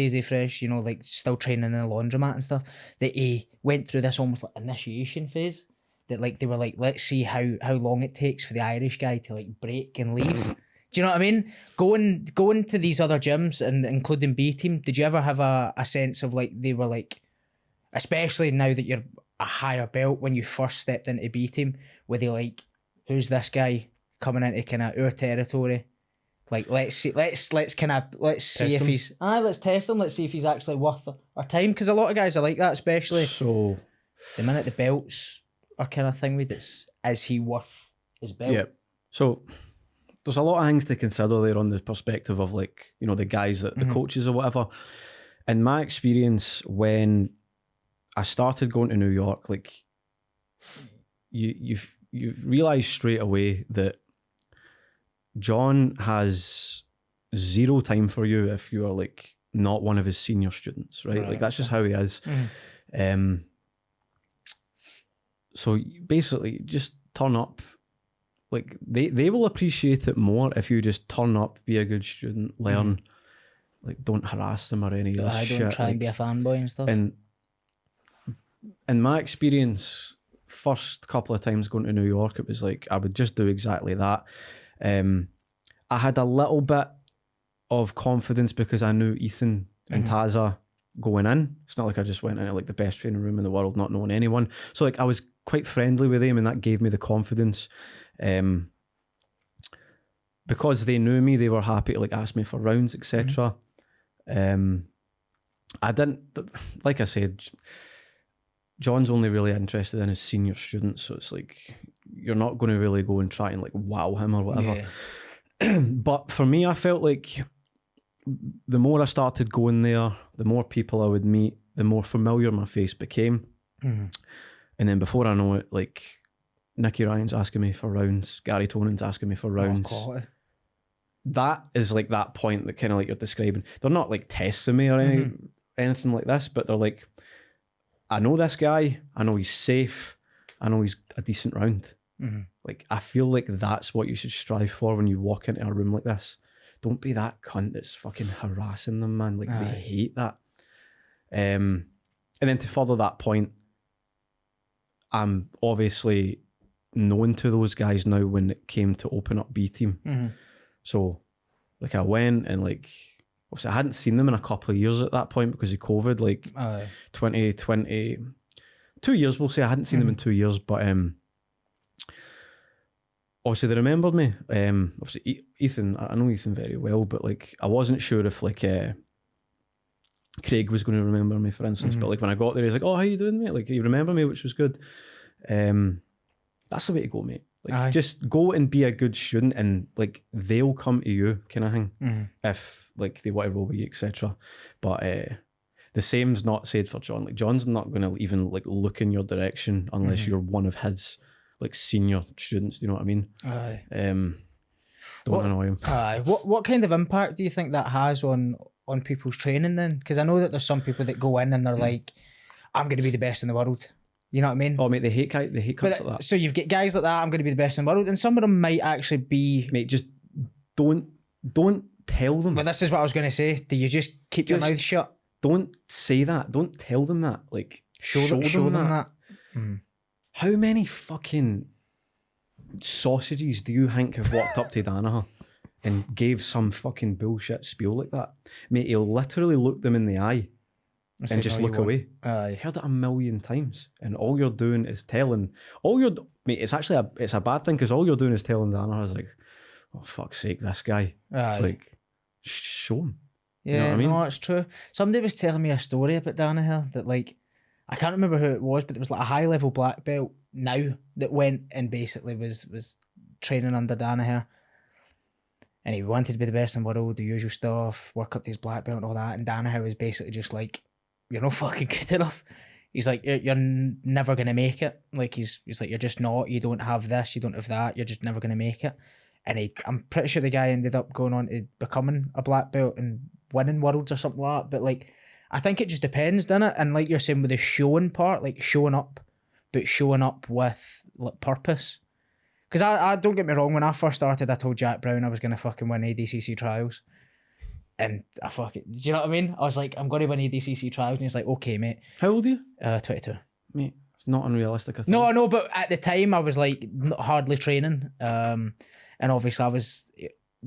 you know, like still training in a laundromat and stuff, that he went through this almost like initiation phase, that like they were like, let's see how long it takes for the Irish guy to like break and leave. Do you know what I mean? Going to these other gyms and including B Team, did you ever have a sense of like they were like, especially now that you're a higher belt, when you first stepped into B Team, were they like, who's this guy coming into kind of our territory? Like, let's see if he's let's test him. Let's see if he's actually worth our time, because a lot of guys are like that, especially So the minute the belts are kind of thing with it's, is he worth his belt? yeah. So there's a lot of things to consider there on the perspective of, like, you know, the guys that the coaches or whatever. In my experience, when I started going to New York, like, you've realised straight away that John has zero time for you if you are like not one of his senior students, right? Like, that's just how he is. So basically, just turn up. Like, they will appreciate it more if you just turn up, be a good student, learn. Like, don't harass them or any of this shit. Don't try and be a fanboy and stuff. And in my experience, first couple of times going to New York, it was like I would just do exactly that. I had a little bit of confidence because I knew Ethan and Taza going in. It's not like I just went into like the best training room in the world not knowing anyone. So like I was quite friendly with them, and that gave me the confidence. Because they knew me, they were happy to like ask me for rounds, etc. I didn't, like I said, John's only really interested in his senior students, so it's like you're not going to really go and try and like wow him or whatever. But for me, I felt like the more I started going there, the more people I would meet, the more familiar my face became. Mm-hmm. And then before I know it, like, Nicky Ryan's asking me for rounds, Gary Tonin's asking me for rounds. Quality. That is like that point that kind of like you're describing. They're not like testing me or anything like this, but they're like, I know this guy, I know he's safe, I know he's a decent round. Mm-hmm. Like, I feel like that's what you should strive for when you walk into a room like this. Don't be that cunt that's fucking harassing them, man. Like, they hate that. And then to further that point, I'm obviously known to those guys now when it came to open up B team. Mm-hmm. So, like, I went and, like, obviously I hadn't seen them in a couple of years at that point because of COVID, like 2020, 2 years, we'll say. I hadn't seen them in 2 years, but obviously they remembered me. Obviously Ethan, I know Ethan very well, but like I wasn't sure if like Craig was going to remember me, for instance. But like when I got there, he's like, "Oh, how you doing, mate? Like, you remember me," which was good. That's the way to go, mate. Like, just go and be a good student, and like they'll come to you, kind of thing. If like they want to roll with you, etc. But the same's not said for John. Like, John's not going to even like look in your direction unless you're one of his like senior students. Do you know what I mean? Don't annoy him. What kind of impact do you think that has on people's training then? Because I know that there's some people that go in and they're like, I'm going to be the best in the world. You know what I mean? Oh, mate, they hate cunts like that. So you've got guys like that, I'm going to be the best in the world, and some of them might actually be... Mate, just don't tell them. But this is what I was going to say. Do you just keep your mouth shut? Don't say that. Don't tell them that. Like, show them that. How many fucking sausages do you think have walked up to Danaher and gave some fucking bullshit spiel like that? Mate, he'll literally look them in the eye and just look away. I heard it a million times, and all you're doing is telling. Mate, it's actually it's a bad thing because all you're doing is telling Danaher is like, oh fuck's sake, this guy. It's like, show him. Yeah, you know what I mean? No, it's true. Somebody was telling me a story about Danaher that, like, I can't remember who it was, but it was like a high level black belt now that went and basically was training under Danaher. And he wanted to be the best in the world, the usual stuff, work up to his black belt and all that. And Danaher was basically just like, you're not fucking good enough. He's like, you're never going to make it. Like, he's like, you're just not. You don't have this, you don't have that. You're just never going to make it. And I'm pretty sure the guy ended up going on to becoming a black belt and winning worlds or something like that. But like, I think it just depends, doesn't it? And like you're saying with the showing part, like showing up, but showing up with like purpose. Because I don't get me wrong, when I first started, I told Jack Brown I was going to fucking win ADCC trials. And I fucking, do you know what I mean? I was like, I'm going to win ADCC trials. And he's like, okay, mate. How old are you? 22. Mate, it's not unrealistic, I think. No, I know, but at the time I was like hardly training. And obviously I was...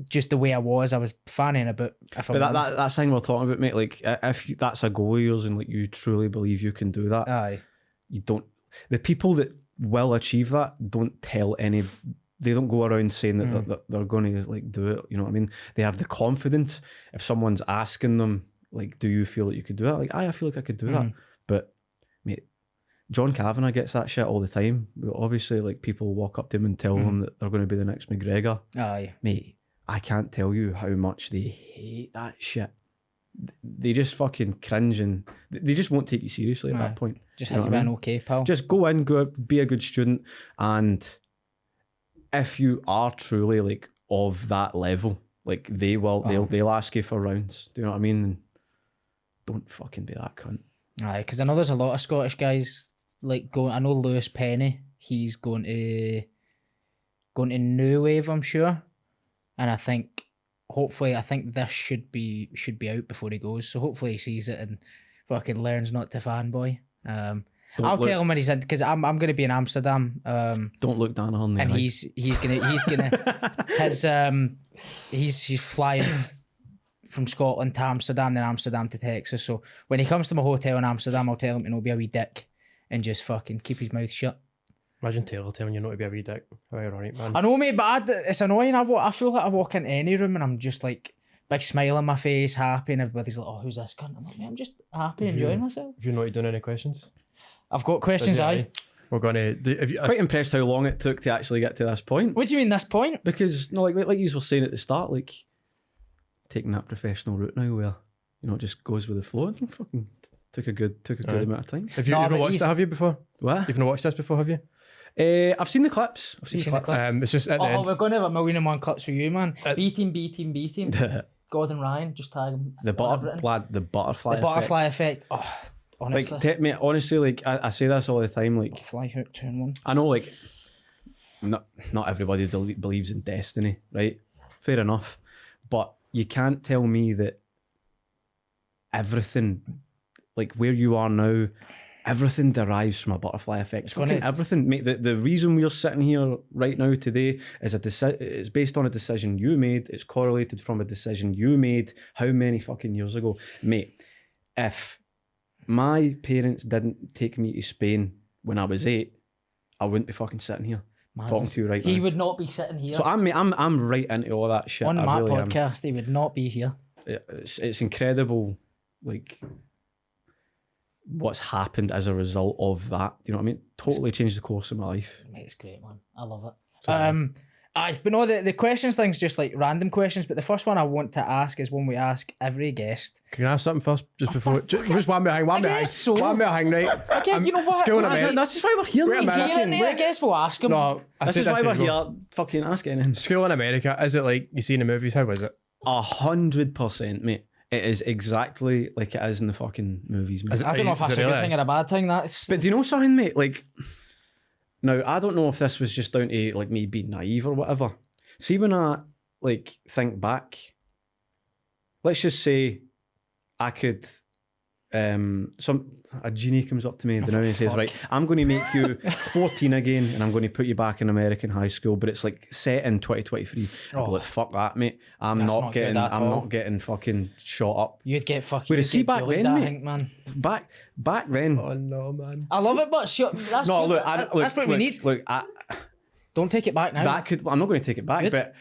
just the way I was fanning about. But that's thing we're talking about, mate. Like, if that's a goal of yours and like you truly believe you can do that, you don't. The people that will achieve that don't tell any. They don't go around saying that they're going to like do it. You know what I mean? They have the confidence. If someone's asking them, like, do you feel that you could do that? Like, I feel like I could do that. But mate, John Kavanagh gets that shit all the time. But obviously, like, people walk up to him and tell them that they're going to be the next McGregor. Mate, I can't tell you how much they hate that shit. They just fucking cringe and they just won't take you seriously at that point. Just have you been okay, pal? Just go in, be a good student, and if you are truly like of that level, like they'll ask you for rounds. Do you know what I mean? And don't fucking be that cunt. Because I know there's a lot of Scottish guys like going. I know Lewis Penny. He's going to New Wave, I'm sure. And I think, hopefully, this should be out before he goes. So hopefully he sees it and fucking learns not to fanboy. I'll tell him when he's in, because I'm going to be in Amsterdam. Don't look down on him. And he's flying from Scotland to Amsterdam, then Amsterdam to Texas. So when he comes to my hotel in Amsterdam, I'll tell him to not be a wee dick and just fucking keep his mouth shut. Imagine Taylor telling you not to be a wee dick. How ironic, man. I know, mate, but it's annoying. I feel like I walk into any room and I'm just like, big smile on my face, happy, and everybody's like, oh, who's this cunt? I'm like, mate, I'm just happy, enjoying myself. Have you not done any questions? I've got questions, We're going to... Quite impressed how long it took to actually get to this point. What do you mean, this point? Because, no, like you were saying at the start, like, taking that professional route now where, you know, it just goes with the flow. Fucking Took a good amount of time. Have you ever watched it? Have you before? What? You've not watched this before, have you? I've seen the clips. Seen the clips? It's just at the end. We're going to have 1,000,001 clips for you, man. B team. Gordon Ryan, just tag him. The butterfly effect. Oh, honestly. Like, mate, honestly, like I say this all the time. Like, fly hook turn one. I know, like, not everybody believes in destiny, right? Fair enough, but you can't tell me that everything, like where you are now, everything derives from a butterfly effect. Everything, mate. The reason we're sitting here right now today is it's based on a decision you made. It's correlated from a decision you made how many fucking years ago, mate. If my parents didn't take me to Spain when I was 8, I wouldn't be fucking sitting here talking to you right now. He would not be sitting here. So I'm right into all that shit. On my podcast, he would not be here. It's incredible, like, what's happened as a result of that. Do you know what I mean? Totally changed the course of my life. Mate, it's great, man. I love it. But no, the questions thing's just like random questions. But the first one I want to ask is one we ask every guest. Can I ask something first? Just before, just one behind, right? Again, you know what? School That's just why we're here. I guess we'll ask him. No, this is why we're here. Fucking ask anything. School in America, is it like you see in the movies? How was it? 100%, mate. It is exactly like it is in the fucking movies, mate. I don't know if that's a good thing or a bad thing. But do you know something, mate? Like, now, I don't know if this was just down to like me being naive or whatever. See, when I like think back, let's just say I could, a genie comes up to me and says, right, I'm going to make you 14 again and I'm going to put you back in American high school, but it's like set in 2023. I'd be like, fuck that, mate. I'm not getting fucking shot up. You'd get fucking. Whereas see back then, mate, man. Back then. Oh no, man. I love it, but that's what we need. Look, don't take it back now. I'm not going to take it back, but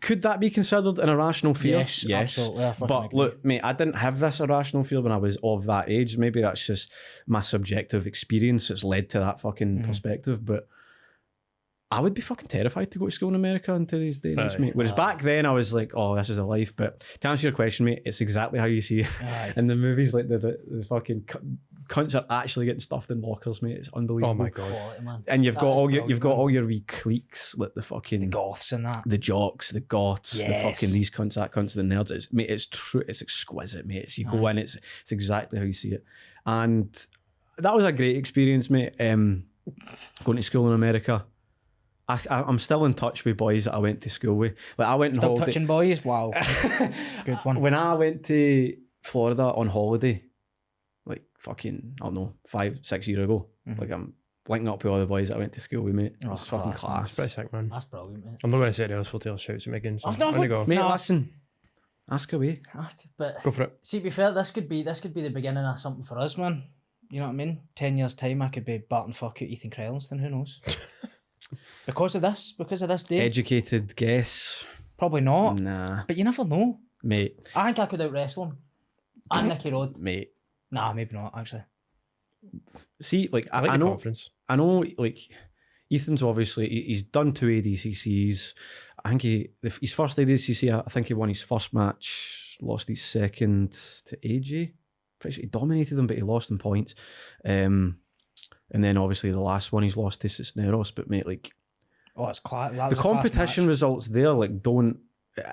could that be considered an irrational fear? Yes. Absolutely. But look, mate, I didn't have this irrational fear when I was of that age. Maybe that's just my subjective experience that's led to that fucking perspective. But I would be fucking terrified to go to school in America until these days, mate. Whereas back then I was like, oh, this is a life. But to answer your question, mate, it's exactly how you see it in the movies. Like the fucking cunts are actually getting stuffed in lockers, mate. It's unbelievable. Oh my god! And you've got all your wee cliques, like the fucking the goths and that, the jocks, the goths, the fucking these cunts, that cunts, the nerds. It's true. It's exquisite, mate. You go in, it's exactly how you see it, and that was a great experience, mate. Going to school in America. I'm still in touch with boys that I went to school with. Like I went on holiday. Touching boys. Wow, good one. When I went to Florida on holiday, like fucking, I don't know, 5-6 years ago. Like I'm linking up with all the boys that I went to school with, mate. It's fucking class. It's pretty sick, man. That's brilliant, mate. I'm not going to say anything else. We'll tell shouts and making. So I've never go. Mate, listen. Ask away. But go for it. See, to be fair, this could be the beginning of something for us, man. You know what I mean? 10 years time, I could be Barton fuck out Ethan Krellenston. Who knows? Because of this day. Educated guess. Probably not. Nah. But you never know. Mate. I think I could out wrestle him. And Nicky Rod. Mate. Nah, maybe not, actually. See, like, I like the confidence. I know, like, Ethan's obviously, he's done 2 ADCCs. I think his first ADCC, I think he won his first match, lost his second to AJ. Pretty sure he dominated him, but he lost in points. And then obviously the last one he's lost to Cisneros, but mate, like, oh, it's class. The competition results there, like,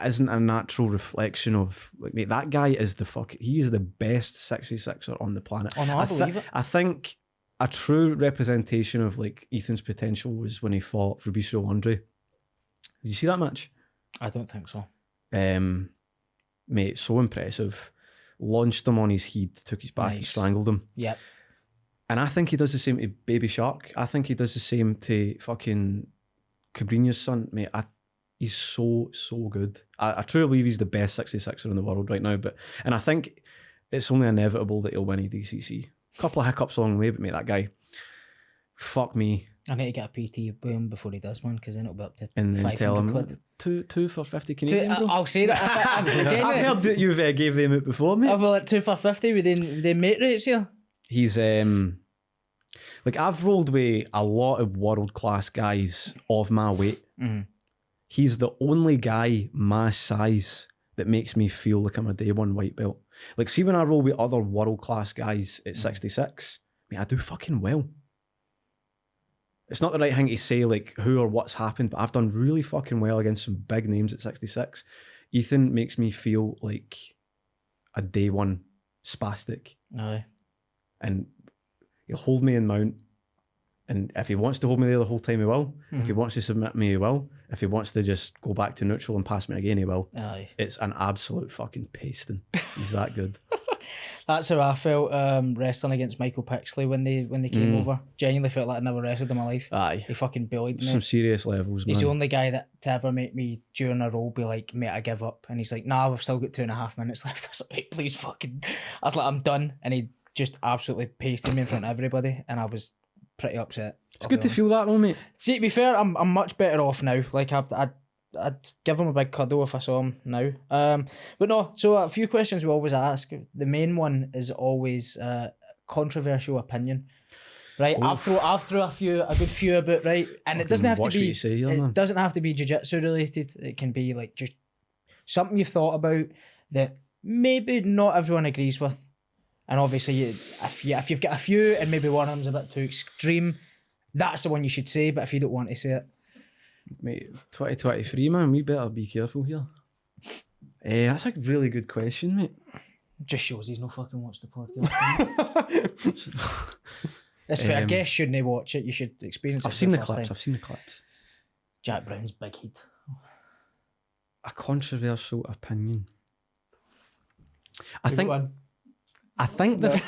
isn't a natural reflection of, like, mate, that guy is he is the best 66er on the planet. Oh no, I believe it. I think a true representation of like Ethan's potential was when he fought Fabricio Andre. Did you see that match? I don't think so. Mate, so impressive. Launched him on his head, took his back, and strangled him. Yep. And I think he does the same to Baby Shark. I think he does the same to fucking Cabrinha's son, mate. He's so good. I truly believe he's the best 66er in the world right now. And I think it's only inevitable that he'll win a DCC. A couple of hiccups along the way, but mate, that guy, fuck me. I need to get a PT boom before he does one, because then it'll be up to and then 500 tell him quid. Two for 50 Canadian. I'll say that. I've heard that you've gave them out before, mate. I've like 2 for 50 with the mate rates here. He's like, I've rolled with a lot of world class guys of my weight. Mm-hmm. He's the only guy my size that makes me feel like I'm a day one white belt. Like, see when I roll with other world-class guys at 66, I do fucking well. It's not the right thing to say, like, who or what's happened, but I've done really fucking well against some big names at 66. Ethan makes me feel like a day one spastic. Aye. And he'll hold me in mount. And if he wants to hold me there the whole time, he will. If he wants to submit me, he will. If he wants to just go back to neutral and pass me again, he will. Aye. It's an absolute fucking pasting. He's that good. That's how I felt wrestling against Michael Pixley when they came over. Genuinely felt like I'd never wrestled in my life. Aye. He fucking bullied me. Some serious levels, man. He's the only guy that to ever make me during a roll be like, mate, I give up. And he's like, nah, we've still got 2.5 minutes left. I was like, "Mate, please fucking. I was like, I'm done. And he just absolutely pasted me in front of everybody. And I was pretty upset. It's good to feel that though, mate. See, to be fair, I'm much better off now. Like I'd give him a big cuddle if I saw him now. But no, so a few questions we always ask. The main one is always controversial opinion. Right, I've thrown a good few about, right, and it doesn't have to be. It doesn't have to be jiu-jitsu related. It can be like just something you've thought about that maybe not everyone agrees with. And obviously, if you've got a few and maybe one of them's a bit too extreme, that's the one you should say. But if you don't want to say it, mate, 2023, man, we better be careful here. That's a really good question, mate. Just shows he's not fucking watched the podcast. It's fair. Guess shouldn't he watch it? You should experience it. I've seen the clips. Jack Brown's big head. A controversial opinion. I think the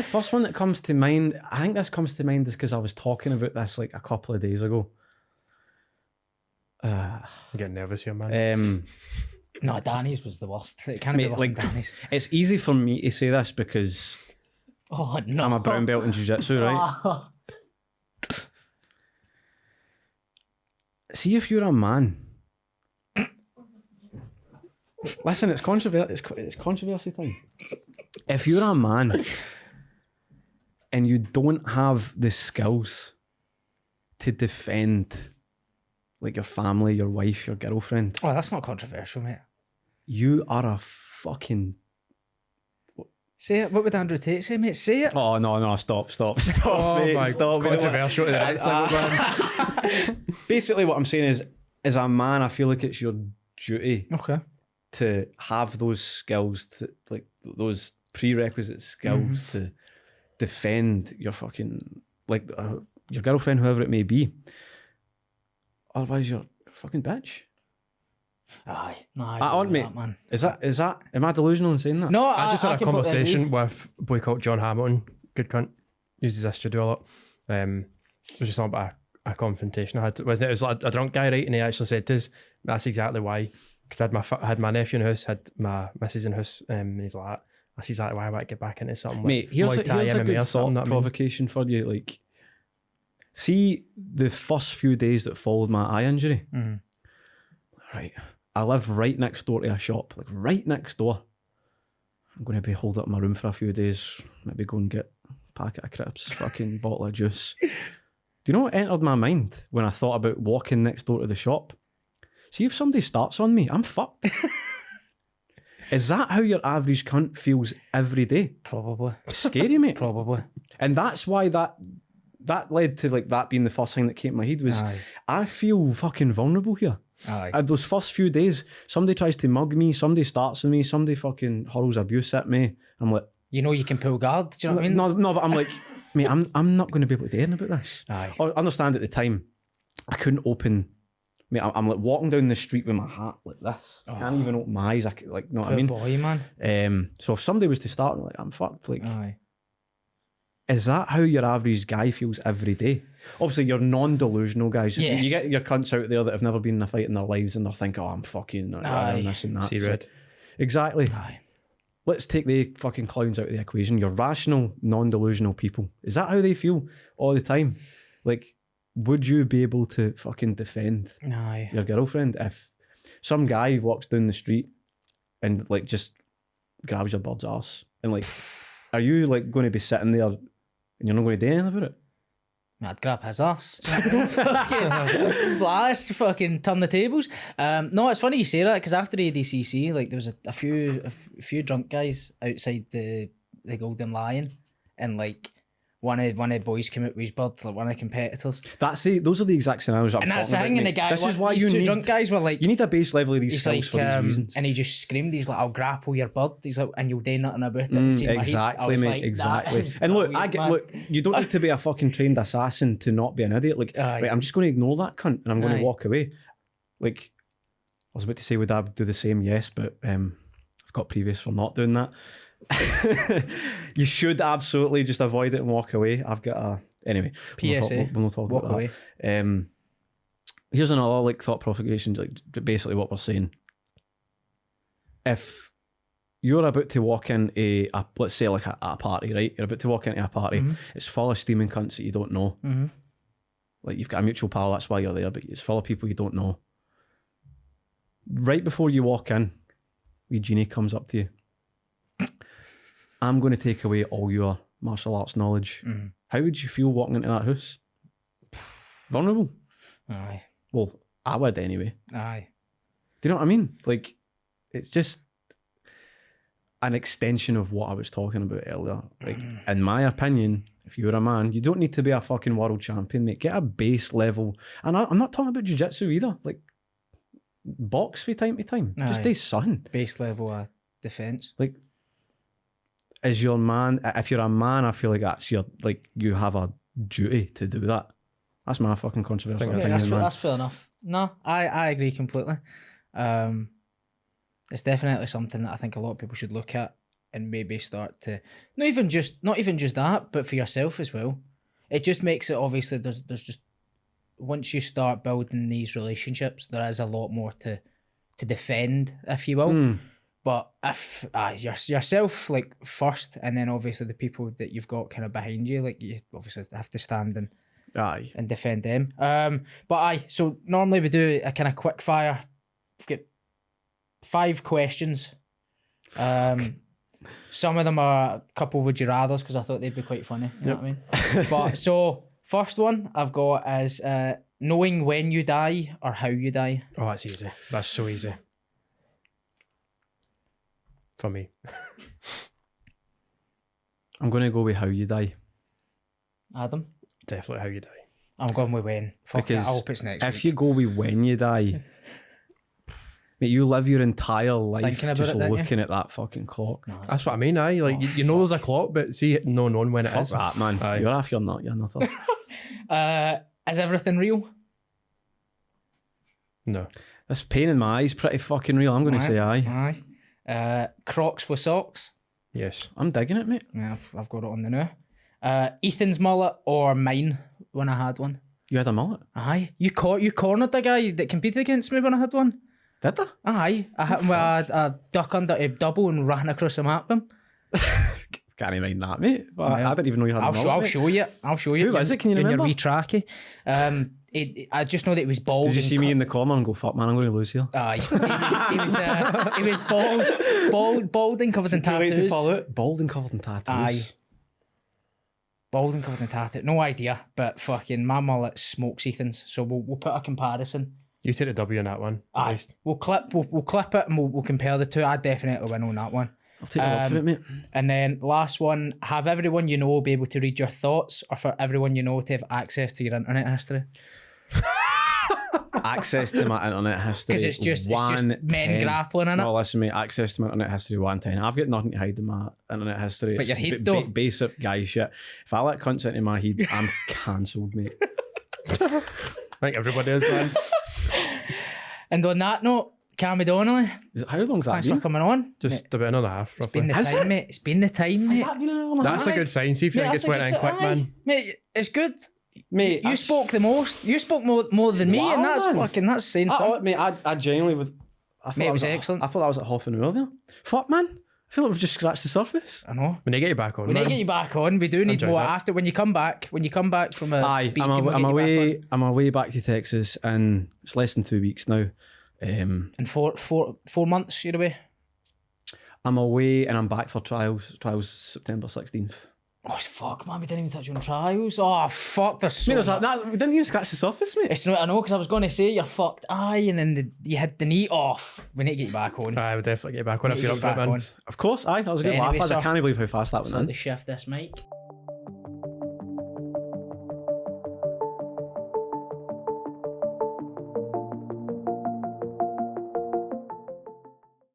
first one that comes to mind, I think this comes to mind is because I was talking about this like a couple of days ago. I'm getting nervous here, man. No, Danny's was the worst. It can't be worse than Danny's. It's easy for me to say this because I'm a brown belt in jiu-jitsu, right? See if you're a man. Listen, it's controversial. It's controversy thing. If you're a man and you don't have the skills to defend like your family, your wife, your girlfriend. Oh, that's not controversial, mate. You are a fucking... Say it. What would Andrew Tate say, mate? Say it. Oh, no, stop, oh, mate, my stop. Controversial to the next level, man. Basically, what I'm saying is, as a man, I feel like it's your duty to have those skills, to, like those prerequisite skills to defend your fucking, like, your girlfriend, whoever it may be. Otherwise, you're a fucking bitch. Aye, no, I mate. that, man. Is that? Am I delusional in saying that? No, I just had a conversation with a boy called John Hamilton. Good cunt. Uses this studio a lot. It was just talking about a confrontation I had. Wasn't it? It was like a drunk guy, right? And he actually said this. That's exactly why. Because I had my nephew in the house, had my missus in the house, and he's like, that's exactly why I want to get back into something. Mate, here's a good thought provocation for you. Like, see the first few days that followed my eye injury. Right. I live right next door to a shop, like right next door. I'm going to be holed up in my room for a few days, maybe go and get a packet of crisps, fucking bottle of juice. Do you know what entered my mind when I thought about walking next door to the shop? See, if somebody starts on me, I'm fucked. Is that how your average cunt feels every day? Probably. It's scary, mate. Probably. And that's why that led to like that being the first thing that came to my head was, I feel fucking vulnerable here. At those first few days, somebody tries to mug me, somebody starts on me, somebody fucking hurls abuse at me. I'm like, you know, you can pull guard. Do you know what I mean? No, but I'm like, mate, I'm not going to be able to do anything about this. I understand at the time, I couldn't open. Mate, I'm like walking down the street with my hat like this. I can't even open my eyes. I could, like, know what I mean? Boy, man. So if somebody was to start, I'm like, I'm fucked. Like, is that how your average guy feels every day? Obviously, you're non-delusional guys. Yes. You get your cunts out there that have never been in a fight in their lives and they're thinking, oh, I'm fucking I'm this and that. See red. Exactly. Let's take the fucking clowns out of the equation. You're rational, non-delusional people. Is that how they feel all the time? Like, would you be able to fucking defend your girlfriend if some guy walks down the street and like just grabs your bird's arse and like, are you like going to be sitting there and you're not going to do anything about it? I'd grab his ass. fucking blast, fucking turn the tables. No, it's funny you say that because after ADCC, like there was a few drunk guys outside the Golden Lion, and like one of the boys came out with his bird, like one of the competitors. Those are the exact scenarios I'm and that's talking the thing. about, And the guy, this is why these you two need drunk guys were like, you need a base level of these he's skills like, for these reasons. and he just screamed, he's like, I'll grapple your bird. He's like, and you'll do nothing about it. And see my heat. I Exactly, was mate. like, Exactly. And look, look. You don't need to be a fucking trained assassin to not be an idiot. Like, right, I'm just going to ignore that cunt and I'm going to walk away. Like, I was about to say, would I do the same? Yes, but I've got previous for not doing that. You should absolutely just avoid it and walk away. I've got a anyway. PSA. We'll not talk walk about away. that. Here's another like thought provocation. Like basically what we're saying. If you're about to walk in a let's say like a party, right? You're about to walk into a party. It's full of steaming cunts that you don't know. Like you've got a mutual pal, that's why you're there, but it's full of people you don't know. Right before you walk in, wee genie comes up to you. I'm going to take away all your martial arts knowledge. How would you feel walking into that house? Vulnerable? Aye. Well, I would anyway. Aye. Do you know what I mean? Like, it's just an extension of what I was talking about earlier. Like, in my opinion, if you're a man, you don't need to be a fucking world champion, mate. Get a base level. And I'm not talking about jiu-jitsu either. Like, box from time to time. Aye. Just do something. Base level of defence. Like, as your man, if you're a man, I feel like that's your, like, you have a duty to do that. That's my fucking controversial opinion, man. That's fair enough. No, I agree completely. It's definitely something that I think a lot of people should look at and maybe start to not even just that, but for yourself as well. It just makes it obviously there's just once you start building these relationships, there is a lot more to defend, if you will. But if yourself like first, and then obviously the people that you've got kind of behind you, like you obviously have to stand and defend them. So normally we do a kind of quick fire. We've got 5 questions. Some of them are a couple would you rathers because I thought they'd be quite funny. You know what I mean? But so first one I've got is knowing when you die or how you die. Oh, that's easy. That's so easy. For me. I'm going to go with how you die. Adam? Definitely how you die. I'm going with when. Fuck it, I hope it's next if week. you go with when you die, mate, you live your entire life Thinking about just it, looking at that fucking clock. No, That's what I mean, aye. Like, you know there's a clock, but see it no knowing when it Fuck is. that, man. Aye. You're off, you're not. You're nothing. Is everything real? No. This pain in my eyes pretty fucking real. I'm going to say aye. Aye. Crocs with socks? Yes. I'm digging it, mate. Yeah, I've got it on the now. Ethan's mullet or mine when I had one? You had a mullet? Aye. You cornered the guy that competed against me when I had one? Did I? Aye. I hit him with a duck under a double and ran across the map with him. Can't even mind that, mate. But I didn't even know you had a mullet. I'll show you. I'll show you. Who was it? Can you in remember? your wee tracky. I just know that it was bald. Did you see me in the corner and go, fuck man, I'm going to lose here? Aye. he was bald and covered in tattoos. Bald and covered in tattoos. Aye. Bald and covered in tattoos. No idea, but fucking my mullet smokes Ethan's. So we'll put a comparison. You take the W on that one. At Aye. least. We'll clip it and we'll compare the two. I definitely win on that one. I'll take your word for it, mate. And then last one, have everyone you know be able to read your thoughts, or for everyone you know to have access to your internet history? Access to my internet history. Because it's just men grappling in it. No, listen, mate. Access to my internet history 110. I've got nothing to hide in my internet history. But It's your head, though. basic guy shit. If I let cunts into my head, I'm cancelled, mate. I think everybody is, man. And on that note, Cammy Donnelly, How long's that thanks been? for coming on. Just about an hour and a half, It's been roughly. the time, mate. It's been the time, mate. That's a good sign. See if you Mate, just went in quick, man. Mate, it's good. Mate, You spoke the most. You spoke more than me, Wow, and that's man. that's saying something. Mate, I genuinely would. I thought Mate, it I was at- excellent. I thought that was at half an hour there. Fuck, man. I feel like we've just scratched the surface. I know. We need to get you back on, We need man. to get you back on. We do need Enjoyed more that. after when you come back. When you come back from a Aye, BT, I'm we'll get you back on. I'm away back to Texas, and it's less than 2 weeks now. In 4 months, you're away. I'm away, and I'm back for trials. Trials September 16th. Oh fuck, man, we didn't even touch on trials. Oh fuck, there's so Mate, we didn't even scratch the surface, mate. It's not, I know, because I was going to say you're fucked, and then you had the knee off. We need to get you back on. I would definitely get back on if you're up for it, man. Of course, that was a good laugh. I can't believe how fast that went in. To shift this mic.